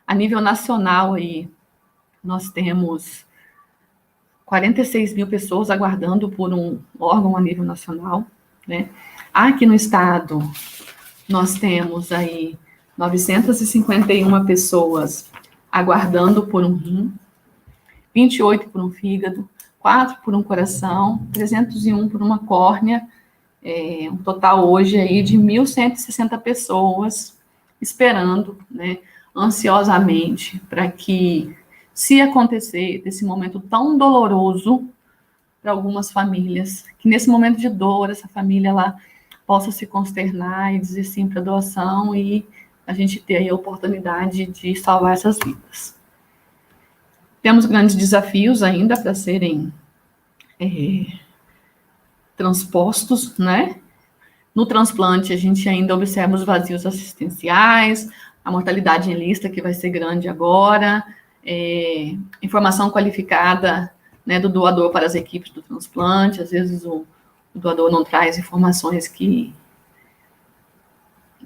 [SPEAKER 3] a nível nacional, aí, nós temos 46 mil pessoas aguardando por um órgão a nível nacional, né? Aqui no estado, nós temos aí 951 pessoas aguardando por um rim, 28 por um fígado, 4 por um coração, 301 por uma córnea, um total hoje aí de 1.160 pessoas esperando, né, ansiosamente para que, se acontecer desse momento tão doloroso para algumas famílias, que nesse momento de dor, essa família ela possa se consternar e dizer sim para a doação e a gente ter aí a oportunidade de salvar essas vidas. Temos grandes desafios ainda para serem transpostos, né? No transplante, a gente ainda observa os vazios assistenciais, a mortalidade em lista, que vai ser grande agora, informação qualificada, né, do doador para as equipes do transplante. Às vezes o doador não traz informações que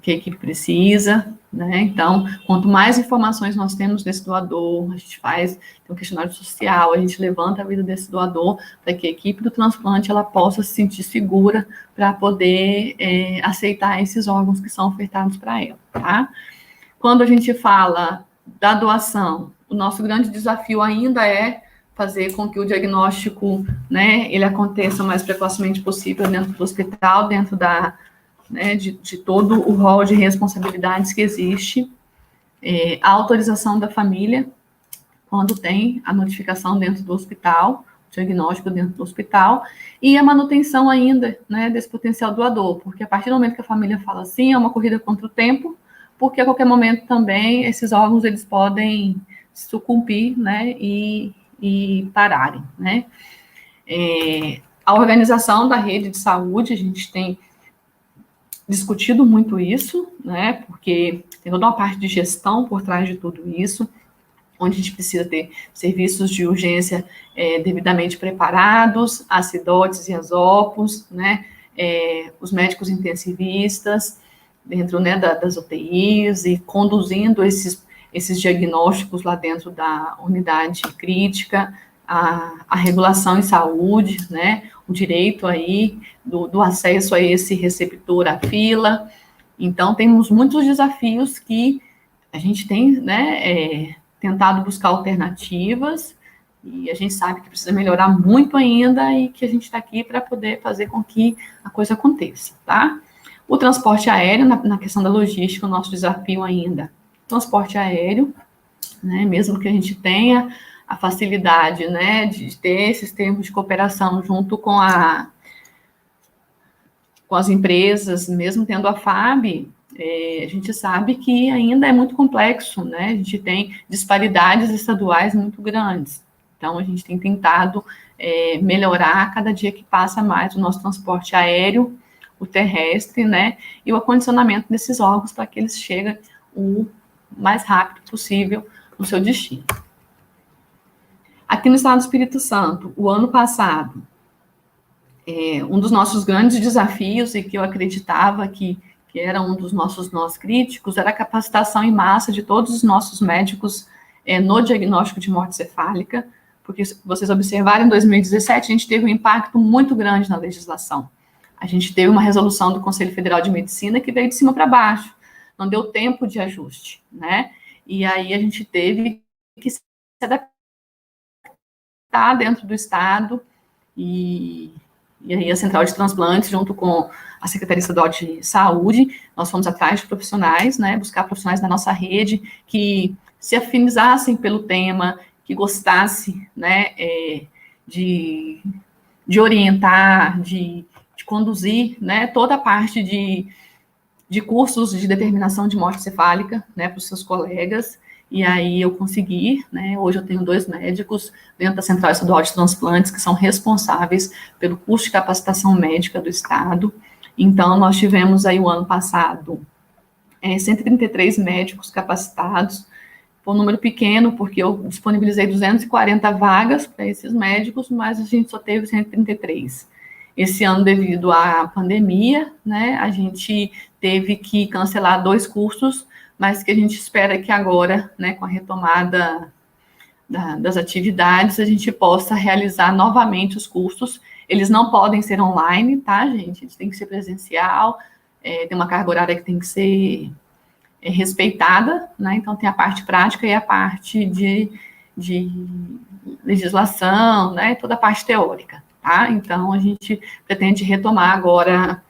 [SPEAKER 3] a equipe precisa, né? Então, quanto mais informações nós temos desse doador, a gente faz um questionário social, a gente levanta a vida desse doador para que a equipe do transplante ela possa se sentir segura para poder aceitar esses órgãos que são ofertados para ela, tá? Quando a gente fala da doação, o nosso grande desafio ainda é fazer com que o diagnóstico, né, ele aconteça o mais precocemente possível dentro do hospital, dentro da, né, de todo o rol de responsabilidades que existe, a autorização da família, quando tem a notificação dentro do hospital, diagnóstico dentro do hospital, e a manutenção ainda, né, desse potencial doador, porque a partir do momento que a família fala assim, é uma corrida contra o tempo, porque a qualquer momento também esses órgãos eles podem sucumbir, né, e pararem, né. A organização da rede de saúde, a gente tem discutido muito isso, né, porque tem toda uma parte de gestão por trás de tudo isso, onde a gente precisa ter serviços de urgência devidamente preparados, as CIDOTs e as OPOS, né, os médicos intensivistas, dentro, né, das UTIs, e conduzindo esses diagnósticos lá dentro da unidade crítica, a regulação em saúde, né, o direito aí do acesso a esse receptor à fila. Então, temos muitos desafios que a gente tem, né, tentado buscar alternativas, e a gente sabe que precisa melhorar muito ainda, e que a gente está aqui para poder fazer com que a coisa aconteça, tá? O transporte aéreo, na questão da logística, o nosso desafio ainda, transporte aéreo, né, mesmo que a gente tenha a facilidade, né, de ter esses termos de cooperação junto com as empresas, mesmo tendo a FAB, a gente sabe que ainda é muito complexo, né, a gente tem disparidades estaduais muito grandes, então a gente tem tentado melhorar cada dia que passa mais o nosso transporte aéreo, o terrestre, né, e o acondicionamento desses órgãos para que eles cheguem o mais rápido possível no seu destino. Aqui no estado do Espírito Santo, o ano passado, um dos nossos grandes desafios, e que eu acreditava que era um dos nossos nós críticos, era a capacitação em massa de todos os nossos médicos no diagnóstico de morte cefálica, porque, se vocês observarem, em 2017, a gente teve um impacto muito grande na legislação. A gente teve uma resolução do Conselho Federal de Medicina que veio de cima para baixo, não deu tempo de ajuste, né? E aí a gente teve que se adaptar dentro do Estado, e aí a Central de Transplantes, junto com a Secretaria Estadual de Saúde, nós fomos atrás de profissionais, né, buscar profissionais da nossa rede que se afinizassem pelo tema, que gostassem, né, de orientar, de conduzir, né, toda a parte de cursos de determinação de morte cefálica, né, para os seus colegas. E aí eu consegui, né, hoje eu tenho 2 médicos dentro da Central Estadual de Transplantes que são responsáveis pelo curso de capacitação médica do Estado. Então, nós tivemos aí o ano passado 133 médicos capacitados, foi um número pequeno, porque eu disponibilizei 240 vagas para esses médicos, mas a gente só teve 133. Esse ano, devido à pandemia, né, a gente teve que cancelar 2 cursos, mas que a gente espera que agora, né, com a retomada das atividades, a gente possa realizar novamente os cursos. Eles não podem ser online, tá, gente? Eles têm que ser presencial, tem uma carga horária que tem que ser respeitada, né? Então, tem a parte prática e a parte de legislação, né? Toda a parte teórica, tá? Então, a gente pretende retomar agora,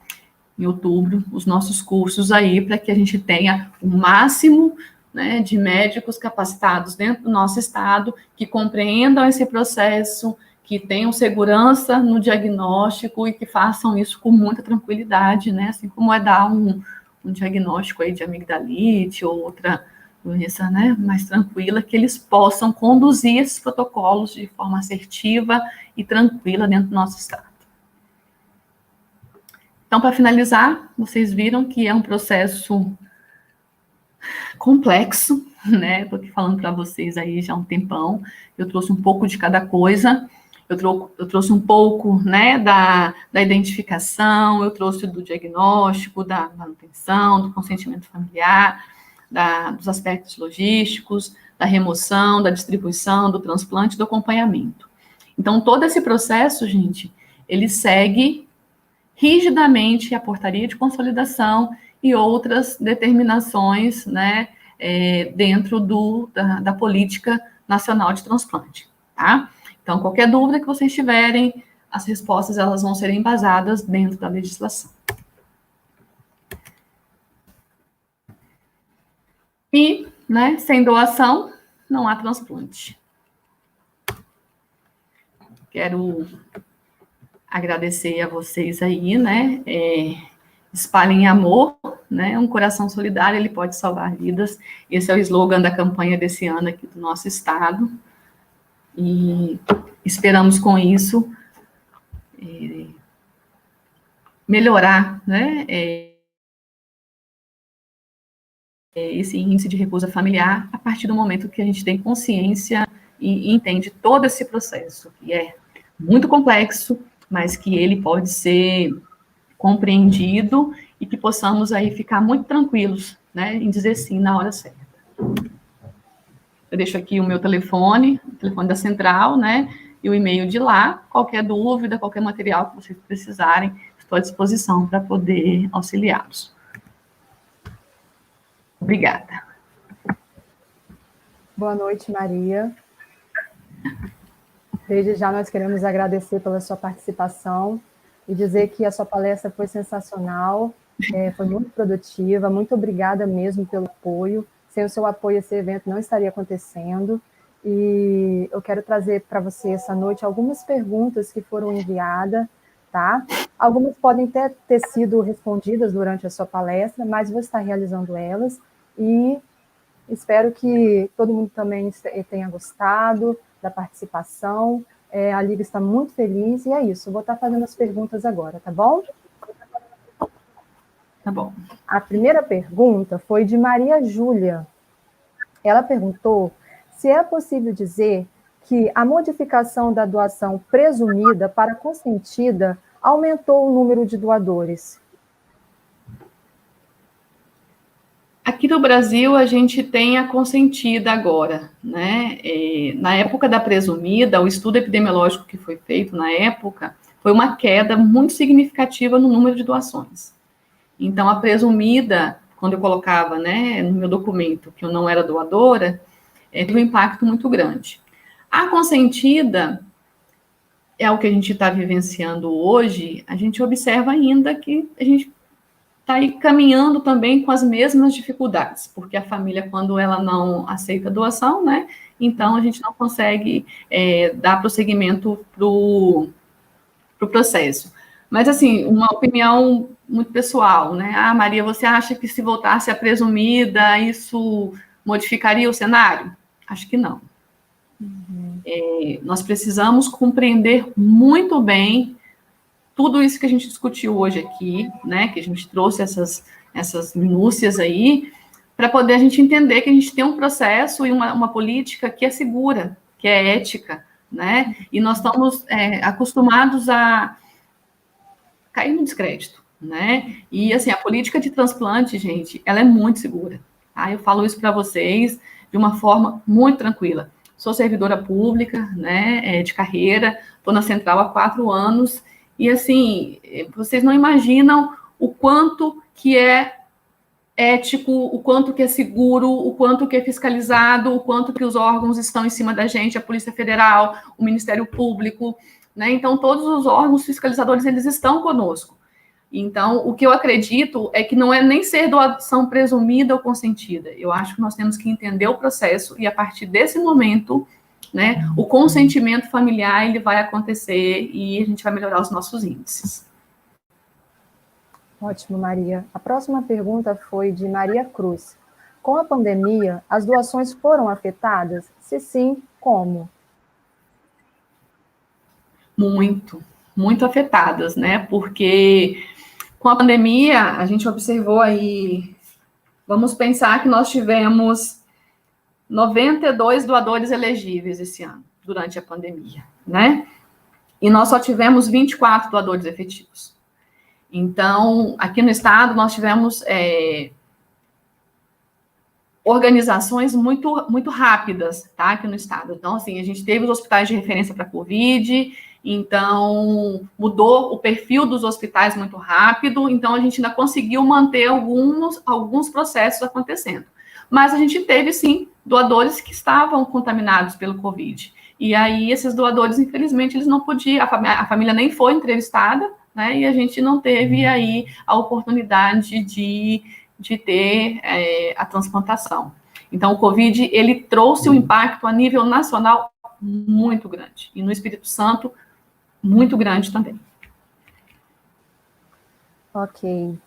[SPEAKER 3] em outubro, os nossos cursos aí, para que a gente tenha o máximo, né, de médicos capacitados dentro do nosso estado, que compreendam esse processo, que tenham segurança no diagnóstico e que façam isso com muita tranquilidade, né, assim como é dar um diagnóstico aí de amigdalite ou outra doença, né, mais tranquila, que eles possam conduzir esses protocolos de forma assertiva e tranquila dentro do nosso estado. Então, para finalizar, vocês viram que é um processo complexo, né? Estou aqui falando para vocês aí já há um tempão. Eu trouxe um pouco de cada coisa. Eu trouxe um pouco, né, da identificação, eu trouxe do diagnóstico, da manutenção, do consentimento familiar, dos aspectos logísticos, da remoção, da distribuição, do transplante, do acompanhamento. Então, todo esse processo, gente, ele segue rigidamente a portaria de consolidação e outras determinações, né, dentro da política nacional de transplante, tá? Então, qualquer dúvida que vocês tiverem, as respostas elas vão ser embasadas dentro da legislação. E, né, sem doação, não há transplante. Quero agradecer a vocês aí, né, espalhem amor, né, um coração solidário, ele pode salvar vidas. Esse é o slogan da campanha desse ano aqui do nosso estado. E esperamos com isso melhorar, né, esse índice de recusa familiar a partir do momento que a gente tem consciência e entende todo esse processo, que é muito complexo, mas que ele pode ser compreendido e que possamos aí ficar muito tranquilos, né, em dizer sim na hora certa. Eu deixo aqui o meu telefone, o telefone da central, né, e o e-mail de lá. Qualquer dúvida, qualquer material que vocês precisarem, estou à disposição para poder auxiliá-los. Obrigada.
[SPEAKER 4] Boa noite, Maria. Desde já nós queremos agradecer pela sua participação e dizer que a sua palestra foi sensacional, foi muito produtiva, muito obrigada mesmo pelo apoio. Sem o seu apoio, esse evento não estaria acontecendo. E eu quero trazer para você essa noite algumas perguntas que foram enviadas, tá? Algumas podem ter sido respondidas durante a sua palestra, mas vou estar realizando elas e espero que todo mundo também tenha gostado da participação. A Liga está muito feliz e é isso. Vou estar fazendo as perguntas agora, tá bom?
[SPEAKER 3] Tá bom.
[SPEAKER 4] A primeira pergunta foi de Maria Júlia. Ela perguntou se é possível dizer que a modificação da doação presumida para consentida aumentou o número de doadores.
[SPEAKER 3] Aqui no Brasil, a gente tem a consentida agora, né? Na época da presumida, o estudo epidemiológico que foi feito na época foi uma queda muito significativa no número de doações. Então, a presumida, quando eu colocava, né, no meu documento que eu não era doadora, teve um impacto muito grande. A consentida é o que a gente está vivenciando hoje, a gente observa ainda que a gente está aí caminhando também com as mesmas dificuldades, porque a família, quando ela não aceita a doação, né, então a gente não consegue dar prosseguimento para o processo. Mas, assim, uma opinião muito pessoal, né, Maria, você acha que se voltasse a presumida, isso modificaria o cenário? Acho que não. Nós precisamos compreender muito bem tudo isso que a gente discutiu hoje aqui, né, que a gente trouxe essas minúcias aí, para poder a gente entender que a gente tem um processo e uma política que é segura, que é ética, né, e nós estamos acostumados a cair no descrédito, né, e assim, a política de transplante, gente, ela é muito segura, tá? Eu falo isso para vocês de uma forma muito tranquila. Sou servidora pública, né, de carreira, estou na central há 4 anos, e assim, vocês não imaginam o quanto que é ético, o quanto que é seguro, o quanto que é fiscalizado, o quanto que os órgãos estão em cima da gente, a Polícia Federal, o Ministério Público, né? Então, todos os órgãos fiscalizadores, eles estão conosco. Então, o que eu acredito é que não é nem ser doação presumida ou consentida. Eu acho que nós temos que entender o processo e, a partir desse momento, né, o consentimento familiar, ele vai acontecer e a gente vai melhorar os nossos índices.
[SPEAKER 4] Ótimo, Maria. A próxima pergunta foi de Maria Cruz. Com a pandemia, as doações foram afetadas? Se sim, como?
[SPEAKER 3] Muito afetadas, né? Porque com a pandemia, a gente observou aí, vamos pensar que nós tivemos 92 doadores elegíveis esse ano, durante a pandemia, né? E nós só tivemos 24 doadores efetivos. Então, aqui no estado, nós tivemos organizações muito rápidas, tá, aqui no estado. Então, assim, a gente teve os hospitais de referência para COVID, então mudou o perfil dos hospitais muito rápido, então a gente ainda conseguiu manter alguns processos acontecendo. Mas a gente teve, sim, doadores que estavam contaminados pelo COVID. E aí, esses doadores, infelizmente, eles não podiam, a família nem foi entrevistada, né, e a gente não teve aí a oportunidade de ter a transplantação. Então, o COVID, ele trouxe um impacto a nível nacional muito grande, e no Espírito Santo, muito grande também.
[SPEAKER 4] Ok.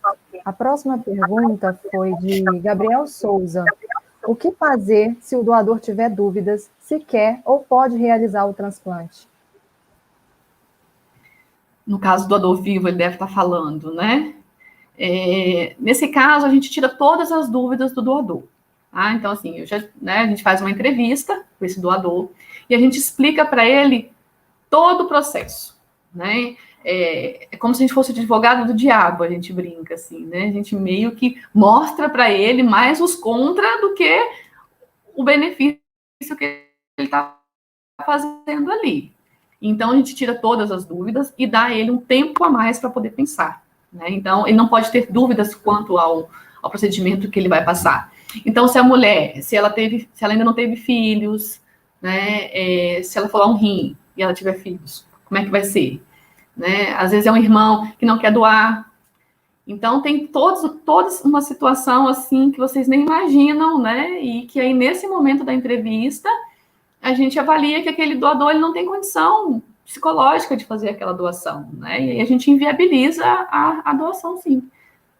[SPEAKER 4] A próxima pergunta foi de Gabriel Souza. O que fazer se o doador tiver dúvidas se quer ou pode realizar o transplante?
[SPEAKER 3] No caso do doador vivo, ele deve estar falando, né? Nesse caso, a gente tira todas as dúvidas do doador. Tá? Então, assim, a gente faz uma entrevista com esse doador e a gente explica para ele todo o processo, né? É como se a gente fosse advogado do diabo, a gente brinca, assim, né? A gente meio que mostra para ele mais os contra do que o benefício que ele está fazendo ali. Então, a gente tira todas as dúvidas e dá a ele um tempo a mais para poder pensar, né? Então, ele não pode ter dúvidas quanto ao procedimento que ele vai passar. Então, se a mulher, se ela ainda não teve filhos, né? Se ela for um rim e ela tiver filhos, como é que vai ser? Né? Às vezes é um irmão que não quer doar. Então, tem toda uma situação assim que vocês nem imaginam, né? E que aí, nesse momento da entrevista, a gente avalia que aquele doador ele não tem condição psicológica de fazer aquela doação, né? E aí a gente inviabiliza a doação, sim.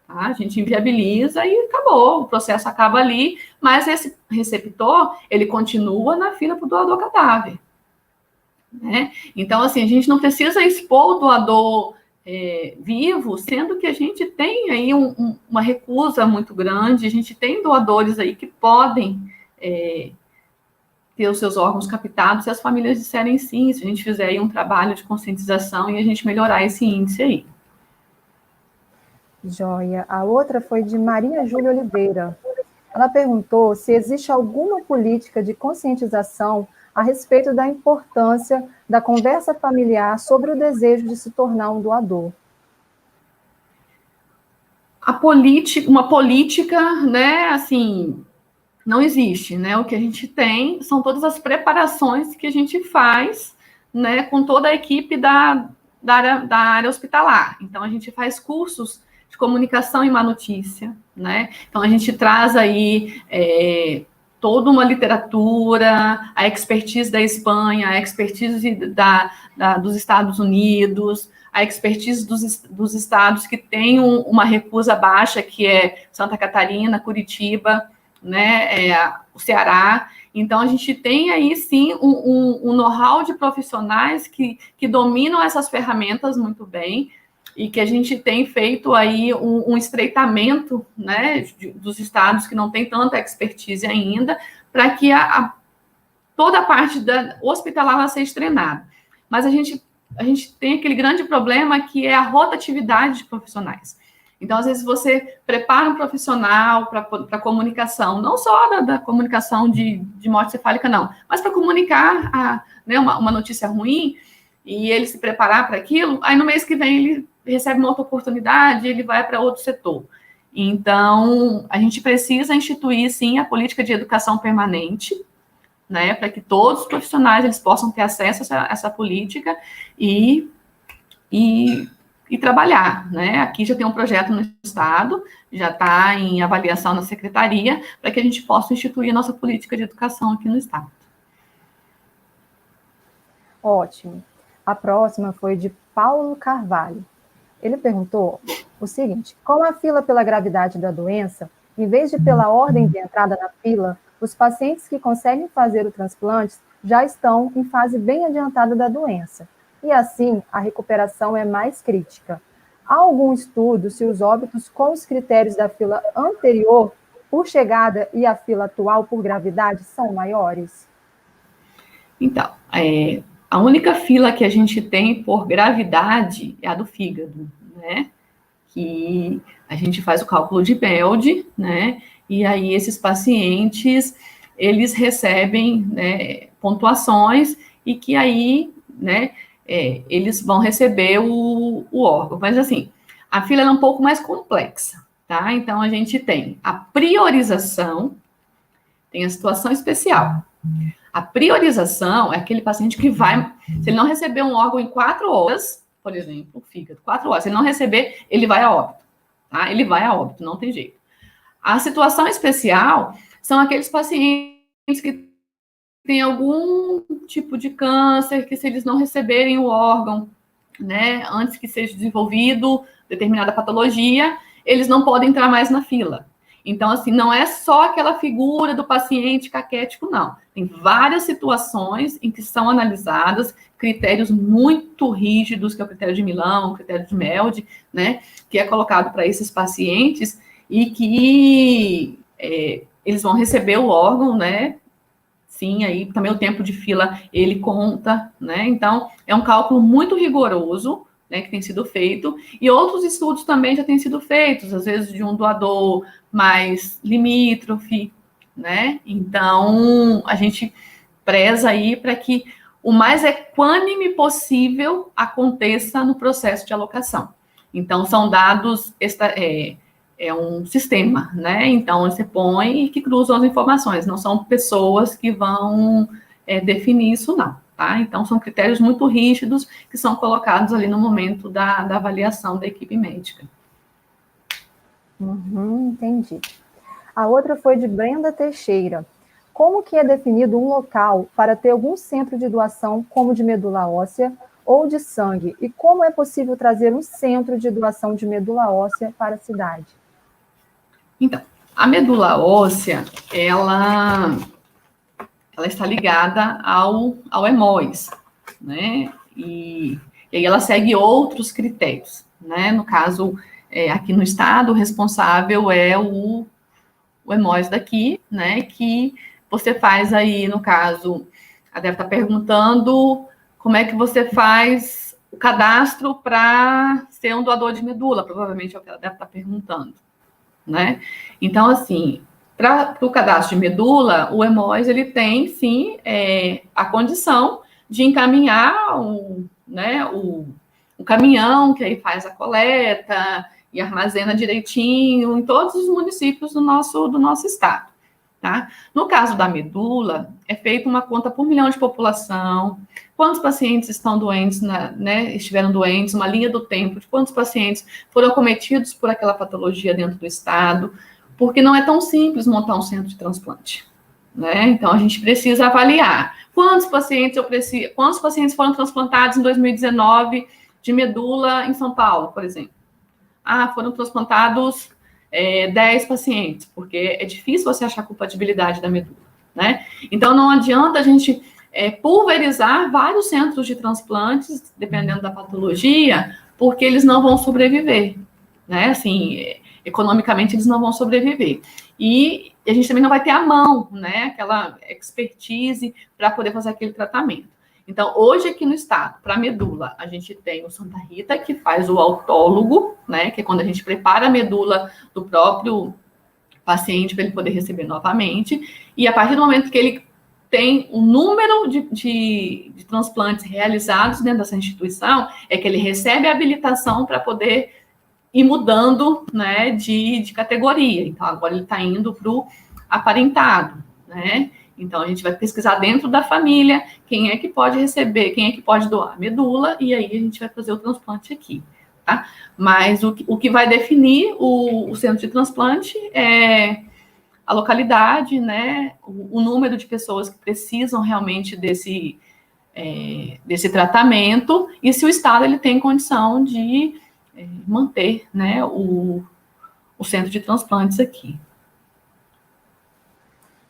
[SPEAKER 3] Tá? A gente inviabiliza e acabou, o processo acaba ali, mas esse receptor, ele continua na fila para o doador cadáver. Né? Então, assim, a gente não precisa expor o doador vivo, sendo que a gente tem aí uma recusa muito grande, a gente tem doadores aí que podem ter os seus órgãos captados se as famílias disserem sim, se a gente fizer aí um trabalho de conscientização e a gente melhorar esse índice aí.
[SPEAKER 4] Joia. A outra foi de Maria Júlia Oliveira. Ela perguntou se existe alguma política de conscientização a respeito da importância da conversa familiar sobre o desejo de se tornar um doador.
[SPEAKER 3] Uma política, né, assim, não existe, né? O que a gente tem são todas as preparações que a gente faz, né, com toda a equipe da área hospitalar. Então, a gente faz cursos de comunicação e má notícia, né? Então, a gente traz aí toda uma literatura, a expertise da Espanha, a expertise dos Estados Unidos, a expertise dos estados que têm uma recusa baixa, que é Santa Catarina, Curitiba, né, o Ceará. Então, a gente tem aí, sim, um know-how de profissionais que dominam essas ferramentas muito bem e que a gente tem feito aí um estreitamento, né, dos estados que não têm tanta expertise ainda, para que toda a parte hospitalar seja treinada. Mas a gente tem aquele grande problema que é a rotatividade de profissionais. Então, às vezes, você prepara um profissional para comunicação, não só da comunicação de morte cefálica, não, mas para comunicar uma notícia ruim e ele se preparar para aquilo, aí no mês que vem ele recebe uma outra oportunidade, ele vai para outro setor. Então, a gente precisa instituir, sim, a política de educação permanente, né, para que todos os profissionais eles possam ter acesso a essa política e trabalhar, né? Aqui já tem um projeto no Estado, já está em avaliação na Secretaria, para que a gente possa instituir a nossa política de educação aqui no Estado.
[SPEAKER 4] Ótimo. A próxima foi de Paulo Carvalho. Ele perguntou o seguinte: com a fila pela gravidade da doença, em vez de pela ordem de entrada na fila, os pacientes que conseguem fazer o transplante já estão em fase bem adiantada da doença. E assim, a recuperação é mais crítica. Há algum estudo se os óbitos com os critérios da fila anterior por chegada e a fila atual por gravidade são maiores?
[SPEAKER 3] Então, a única fila que a gente tem por gravidade é a do fígado, né? Que a gente faz o cálculo de BELD, né? e aí esses pacientes, eles recebem, né, pontuações, e que aí, né, eles vão receber o órgão. Mas, assim, a fila é um pouco mais complexa, tá? Então, a gente tem a priorização, tem a situação especial. A priorização é aquele paciente que vai, se ele não receber um órgão em 4 horas, por exemplo, o fígado, 4 horas, se ele não receber, ele vai a óbito, tá? Ele vai a óbito, não tem jeito. A situação especial são aqueles pacientes que têm algum tipo de câncer, que se eles não receberem o órgão, né, antes que seja desenvolvido determinada patologia, eles não podem entrar mais na fila. Então, assim, não é só aquela figura do paciente caquético, não. Tem várias situações em que são analisadas critérios muito rígidos, que é o critério de Milão, o critério de Melde, né, que é colocado para esses pacientes e que eles vão receber o órgão, né, sim, aí também o tempo de fila, ele conta, né, então é um cálculo muito rigoroso, né, que tem sido feito, e outros estudos também já têm sido feitos, às vezes de um doador mais limítrofe, né, então a gente preza aí para que o mais equânime possível aconteça no processo de alocação. Então, são dados, é um sistema, né, então você põe e que cruzam as informações, não são pessoas que vão definir isso, não. Tá? Então, são critérios muito rígidos que são colocados ali no momento da avaliação da equipe médica.
[SPEAKER 4] Entendi. A outra foi de Brenda Teixeira. Como que é definido um local para ter algum centro de doação, como de medula óssea ou de sangue? E como é possível trazer um centro de doação de medula óssea para a cidade?
[SPEAKER 3] Então, a medula óssea, ela está ligada ao hemóis, né? E aí ela segue outros critérios, né? No caso, aqui no estado, o responsável é o hemóis daqui, né? Que você faz aí, no caso, ela deve estar perguntando como é que você faz o cadastro para ser um doador de medula, provavelmente é o que ela deve estar perguntando, né? Então, assim, para o cadastro de medula, o hemóis, ele tem, sim, a condição de encaminhar o caminhão, que aí faz a coleta e armazena direitinho em todos os municípios do nosso estado, tá? No caso da medula, é feita uma conta por milhão de população, quantos pacientes estão doentes, né, estiveram doentes, uma linha do tempo de quantos pacientes foram acometidos por aquela patologia dentro do estado, porque não é tão simples montar um centro de transplante, né? Então, a gente precisa avaliar quantos pacientes foram transplantados em 2019 de medula em São Paulo, por exemplo. Foram transplantados 10 pacientes, porque é difícil você achar culpabilidade da medula, né? Então, não adianta a gente pulverizar vários centros de transplantes, dependendo da patologia, porque eles não vão sobreviver, né? Assim, economicamente, eles não vão sobreviver. E a gente também não vai ter a mão, né? Aquela expertise para poder fazer aquele tratamento. Então, hoje aqui no estado, para medula, a gente tem o Santa Rita, que faz o autólogo, né? Que é quando a gente prepara a medula do próprio paciente para ele poder receber novamente. E a partir do momento que ele tem um número de transplantes realizados dentro dessa instituição, é que ele recebe a habilitação para poder ir mudando, né, de categoria. Então, agora ele está indo para o aparentado, né? Então, a gente vai pesquisar dentro da família quem é que pode receber, quem é que pode doar medula, e aí a gente vai fazer o transplante aqui, tá? Mas o que vai definir o centro de transplante é a localidade, né? O número de pessoas que precisam realmente desse tratamento, e se o Estado ele tem condição de manter, né, o centro de transplantes aqui.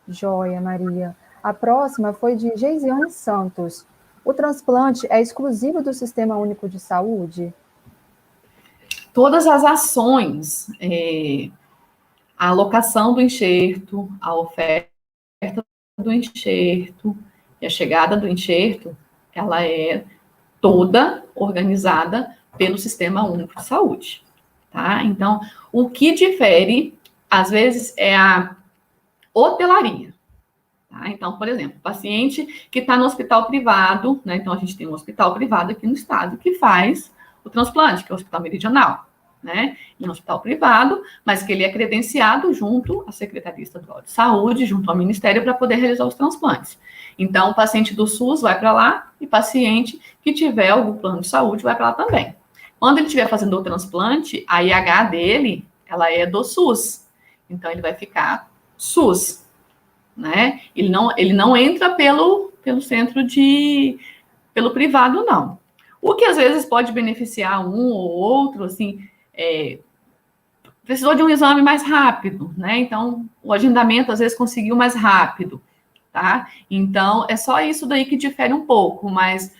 [SPEAKER 4] Joia, Maria. A próxima foi de Geisiane Santos. O transplante é exclusivo do Sistema Único de Saúde?
[SPEAKER 3] Todas as ações, a alocação do enxerto, a oferta do enxerto e a chegada do enxerto, ela é toda organizada pelo Sistema Único de Saúde, tá? Então, o que difere às vezes, é a hotelaria. Tá? Então, por exemplo, paciente que está no hospital privado, né? Então, a gente tem um hospital privado aqui no estado que faz o transplante, que é o Hospital Meridional, né? Ele é um hospital privado, mas que ele é credenciado junto à Secretaria Estadual de Saúde, junto ao Ministério, para poder realizar os transplantes. Então, o paciente do SUS vai para lá e paciente que tiver algum plano de saúde vai para lá também. Quando ele estiver fazendo o transplante, a IH dele, ela é do SUS. Então, ele vai ficar SUS, né? Ele não entra pelo centro pelo privado, não. O que às vezes pode beneficiar um ou outro, assim, precisou de um exame mais rápido, né? Então, o agendamento às vezes conseguiu mais rápido, tá? Então, é só isso daí que difere um pouco, mas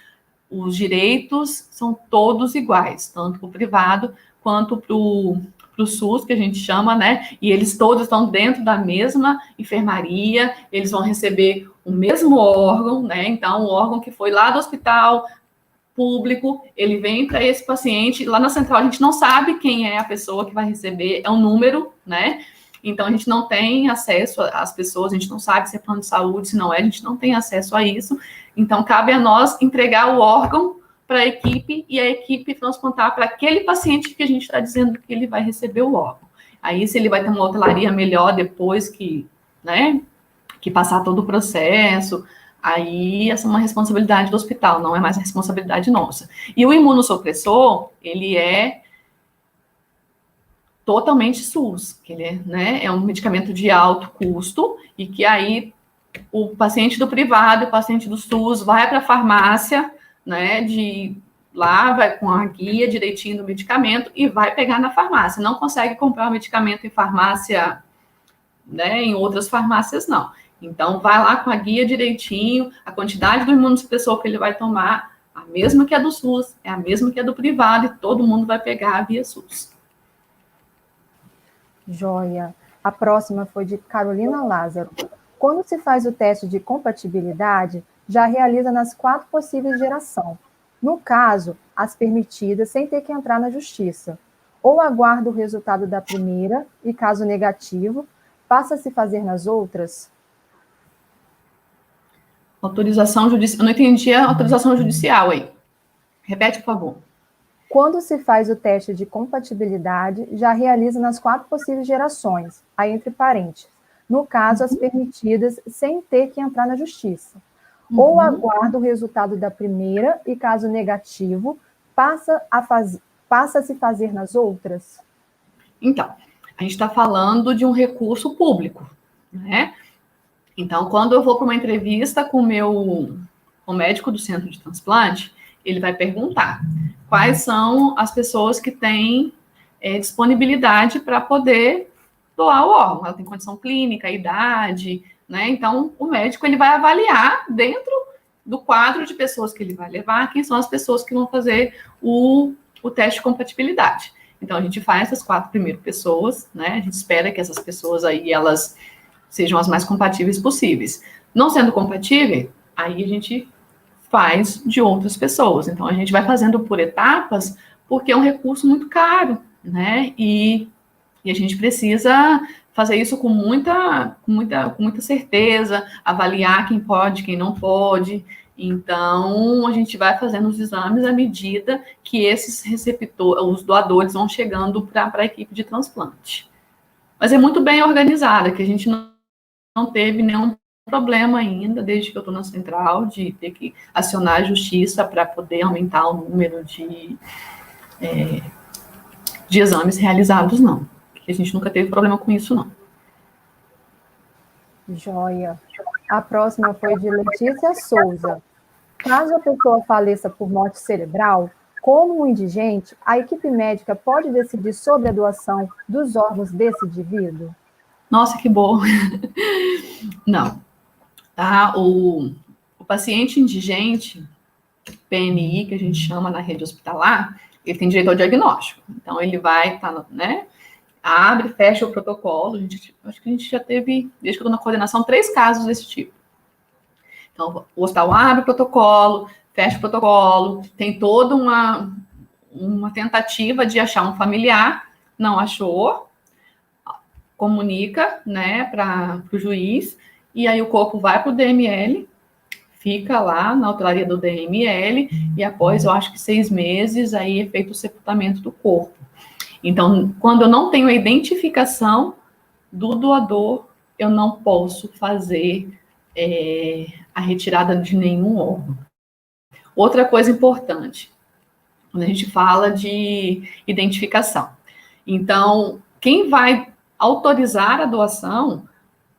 [SPEAKER 3] os direitos são todos iguais, tanto para o privado quanto para o SUS, que a gente chama, né? E eles todos estão dentro da mesma enfermaria, eles vão receber o mesmo órgão, né? Então, o órgão que foi lá do hospital público, ele vem para esse paciente, lá na central a gente não sabe quem é a pessoa que vai receber, é um número, né? Então, a gente não tem acesso às pessoas, a gente não sabe se é plano de saúde, se não é, a gente não tem acesso a isso. Então, cabe a nós entregar o órgão para a equipe e a equipe transplantar para aquele paciente que a gente está dizendo que ele vai receber o órgão. Aí, se ele vai ter uma hotelaria melhor depois que, né, que passar todo o processo, aí essa é uma responsabilidade do hospital, não é mais a responsabilidade nossa. E o imunossupressor, ele é totalmente SUS, que ele é, né, é um medicamento de alto custo e que aí o paciente do privado, o paciente do SUS vai para a farmácia, né, lá vai com a guia direitinho do medicamento e vai pegar na farmácia. Não consegue comprar o medicamento em farmácia, né, em outras farmácias, não. Então, vai lá com a guia direitinho, a quantidade do imunossupressor que ele vai tomar, a mesma que a do SUS, é a mesma que a do privado e todo mundo vai pegar via SUS.
[SPEAKER 4] Joia. A próxima foi de Carolina Lázaro. Quando se faz o teste de compatibilidade, já realiza nas 4 possíveis gerações. No caso, as permitidas sem ter que entrar na justiça. Ou aguarda o resultado da primeira e, caso negativo, passa a se fazer nas outras?
[SPEAKER 3] Autorização judicial. Eu não entendi a autorização judicial aí. Repete, por favor.
[SPEAKER 4] Quando se faz o teste de compatibilidade, já realiza nas 4 possíveis gerações, aí entre parênteses. No caso, as permitidas sem ter que entrar na justiça. Ou aguarda o resultado da primeira e, caso negativo, passa a se fazer nas outras?
[SPEAKER 3] Então, a gente está falando de um recurso público, né? Então, quando eu vou para uma entrevista com o médico do centro de transplante, ele vai perguntar quais são as pessoas que têm disponibilidade para poder doar o órgão. Ela tem condição clínica, idade, né? Então, o médico ele vai avaliar dentro do quadro de pessoas que ele vai levar, quem são as pessoas que vão fazer o teste de compatibilidade. Então, a gente faz essas 4 primeiras pessoas, né? A gente espera que essas pessoas aí, elas sejam as mais compatíveis possíveis. Não sendo compatível, aí a gente faz de outras pessoas. Então, a gente vai fazendo por etapas, porque é um recurso muito caro, né? E a gente precisa fazer isso com muita certeza, avaliar quem pode, quem não pode. Então, a gente vai fazendo os exames à medida que esses receptores, os doadores vão chegando para a equipe de transplante. Mas é muito bem organizada, que a gente não teve nenhum problema ainda, desde que eu estou na central, de ter que acionar a justiça para poder aumentar o número de exames realizados, não. A gente nunca teve problema com isso, não.
[SPEAKER 4] Joia. A próxima foi de Letícia Souza. Caso a pessoa faleça por morte cerebral, como um indigente, a equipe médica pode decidir sobre a doação dos órgãos desse indivíduo?
[SPEAKER 3] Nossa, que bom. Não. Tá? O paciente indigente, PNI, que a gente chama na rede hospitalar, ele tem direito ao diagnóstico. Então, ele vai, né? Abre, fecha o protocolo. Acho que a gente já teve, desde que eu estou na coordenação, 3 casos desse tipo. Então, o hospital abre o protocolo, fecha o protocolo, tem toda uma tentativa de achar um familiar, não achou. comunica, né, para o juiz, e aí o corpo vai para o DML, fica lá na hotelaria do DML, e após, eu acho que 6 meses, aí é feito o sepultamento do corpo. Então, quando eu não tenho a identificação do doador, eu não posso fazer a retirada de nenhum órgão. Outra coisa importante, quando a gente fala de identificação. Então, quem vai autorizar a doação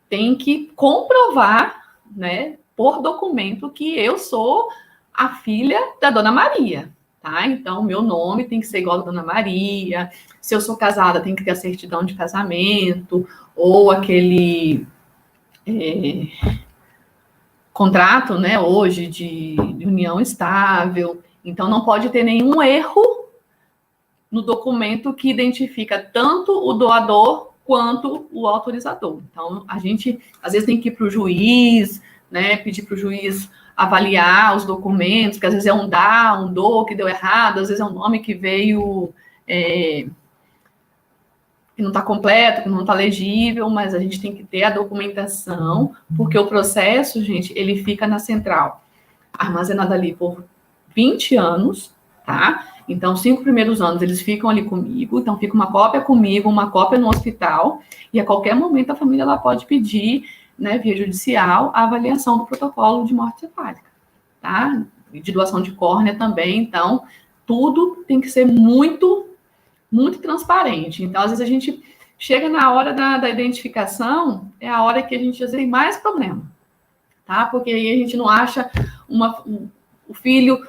[SPEAKER 3] tem que comprovar, né, por documento, que eu sou a filha da Dona Maria, tá? Então, meu nome tem que ser igual a Dona Maria. Se eu sou casada, tem que ter a certidão de casamento, ou aquele contrato, né, hoje, de união estável. Então, não pode ter nenhum erro no documento que identifica tanto o doador quanto o autorizador. Então, a gente, às vezes, tem que ir para o juiz, né, pedir para o juiz avaliar os documentos, porque às vezes é um dá, um do que deu errado, às vezes é um nome que veio que não está completo, que não está legível, mas a gente tem que ter a documentação, porque o processo, gente, ele fica na central, armazenado ali por 20 anos, tá? Então, 5 primeiros anos, eles ficam ali comigo, então fica uma cópia comigo, uma cópia no hospital, e a qualquer momento a família ela pode pedir, né, via judicial, a avaliação do protocolo de morte cefálica, tá? E de doação de córnea também, então, tudo tem que ser muito transparente. Então, às vezes, a gente chega na hora da identificação, é a hora que a gente às vezes, tem mais problema, tá? Porque aí a gente não acha o filho...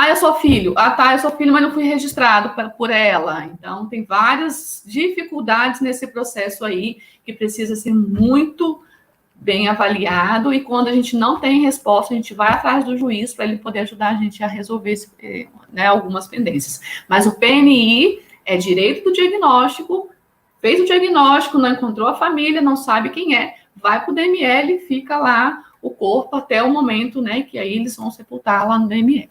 [SPEAKER 3] eu sou filho. Eu sou filho, mas não fui registrado por ela. Então, tem várias dificuldades nesse processo aí, que precisa ser muito bem avaliado, e quando a gente não tem resposta, a gente vai atrás do juiz para ele poder ajudar a gente a resolver né, algumas pendências. Mas o PNI é direito do diagnóstico, fez o diagnóstico, não encontrou a família, não sabe quem é, vai para o DML, fica lá o corpo até o momento, né, que aí eles vão sepultar lá no DML.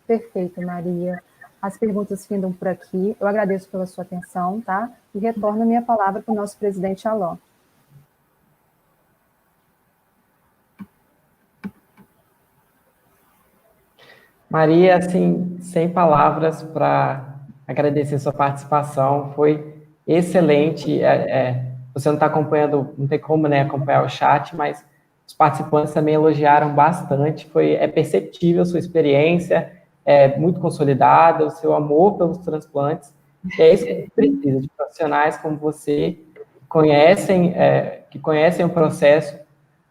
[SPEAKER 4] Perfeito, Maria. As perguntas findam por aqui. Eu agradeço pela sua atenção, tá? E retorno a minha palavra para o nosso presidente Aló.
[SPEAKER 2] Maria, assim, sem palavras para agradecer sua participação, foi excelente. Você não está acompanhando, não tem como, né, acompanhar o chat, mas os participantes também elogiaram bastante. É perceptível a sua experiência, muito consolidada, o seu amor pelos transplantes. E é isso que a gente precisa, de profissionais como você, que conhecem o processo,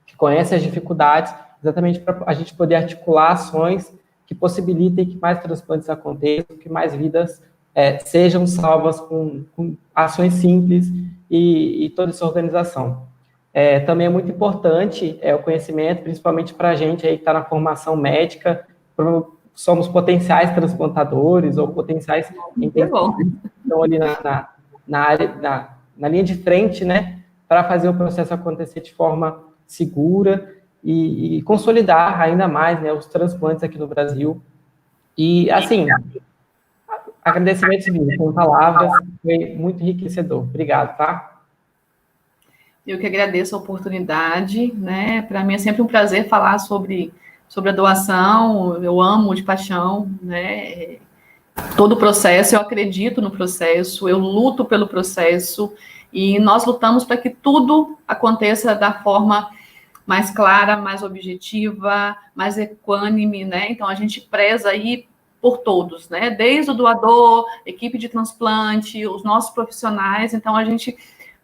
[SPEAKER 2] que conhecem as dificuldades, exatamente para a gente poder articular ações que possibilitem que mais transplantes aconteçam, que mais vidas sejam salvas com ações simples e toda essa organização. Também é muito importante o conhecimento, principalmente para a gente aí que está na formação médica, somos potenciais transplantadores ou potenciais intensivos, estão ali na linha de frente, né, para fazer o processo acontecer de forma segura e consolidar ainda mais, né, os transplantes aqui no Brasil. E, assim, agradecimentos com palavras, foi muito enriquecedor. Obrigado, tá?
[SPEAKER 3] Eu que agradeço a oportunidade, né, para mim é sempre um prazer falar sobre a doação, eu amo de paixão, né, todo o processo, eu acredito no processo, eu luto pelo processo, e nós lutamos para que tudo aconteça da forma mais clara, mais objetiva, mais equânime, né? Então, a gente preza aí por todos, né? Desde o doador, equipe de transplante, os nossos profissionais. Então, a gente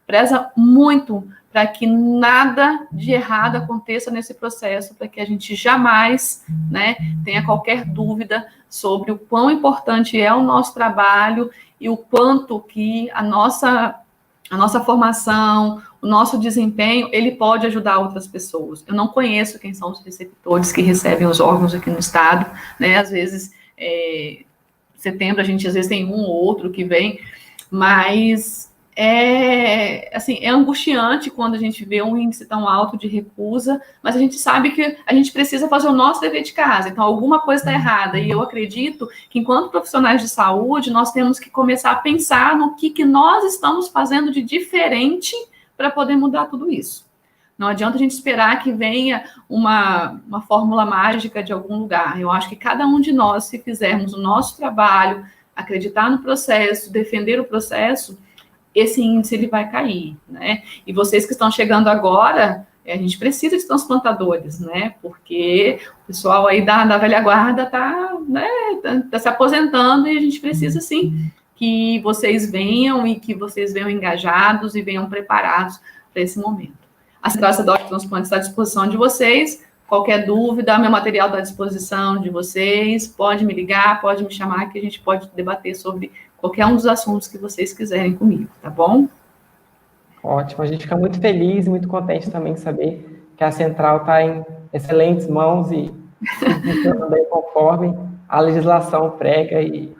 [SPEAKER 3] preza muito para que nada de errado aconteça nesse processo, para que a gente jamais, né, tenha qualquer dúvida sobre o quão importante é o nosso trabalho e o quanto que a nossa formação, o nosso desempenho, ele pode ajudar outras pessoas. Eu não conheço quem são os receptores que recebem os órgãos aqui no estado, né? Às vezes, setembro, a gente às vezes tem um ou outro que vem, mas assim, é angustiante quando a gente vê um índice tão alto de recusa, mas a gente sabe que a gente precisa fazer o nosso dever de casa, então alguma coisa está errada, e eu acredito que enquanto profissionais de saúde, nós temos que começar a pensar no que nós estamos fazendo de diferente para poder mudar tudo isso. Não adianta a gente esperar que venha uma fórmula mágica de algum lugar. Eu acho que cada um de nós, se fizermos o nosso trabalho, acreditar no processo, defender o processo, esse índice ele vai cair, né? E vocês que estão chegando agora, a gente precisa de transplantadores, né? Porque o pessoal aí da velha guarda tá se aposentando e a gente precisa, sim, que vocês venham e que vocês venham engajados e venham preparados para esse momento. A Central Estadual de Transplantes está à disposição de vocês. Qualquer dúvida, meu material está à disposição de vocês. Pode me ligar, pode me chamar, que a gente pode debater sobre qualquer um dos assuntos que vocês quiserem comigo, tá bom?
[SPEAKER 2] Ótimo, a gente fica muito feliz e muito contente também de saber que a Central está em excelentes mãos e funcionando bem conforme a legislação prega. E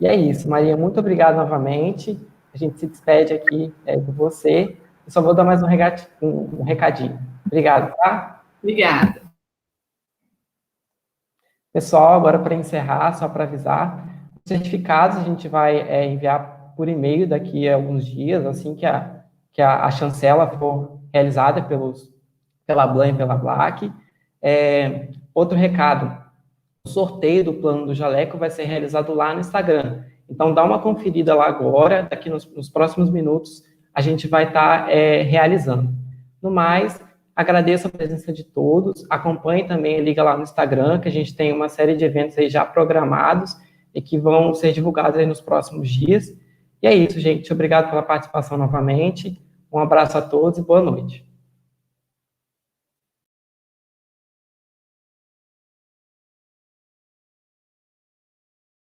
[SPEAKER 2] é isso, Maria, muito obrigado novamente. A gente se despede aqui de você. Eu só vou dar mais um recadinho. Obrigado, tá?
[SPEAKER 3] Obrigada.
[SPEAKER 2] Pessoal, agora para encerrar, só para avisar, os certificados a gente vai enviar por e-mail daqui a alguns dias, assim que a chancela for realizada pela Blan e pela BLAC. Outro recado, o sorteio do plano do Jaleco vai ser realizado lá no Instagram. Então, dá uma conferida lá agora, daqui nos próximos minutos, a gente vai estar realizando. No mais, agradeço a presença de todos, acompanhe também, liga lá no Instagram, que a gente tem uma série de eventos aí já programados e que vão ser divulgados aí nos próximos dias. E é isso, gente. Obrigado pela participação novamente. Um abraço a todos e boa noite.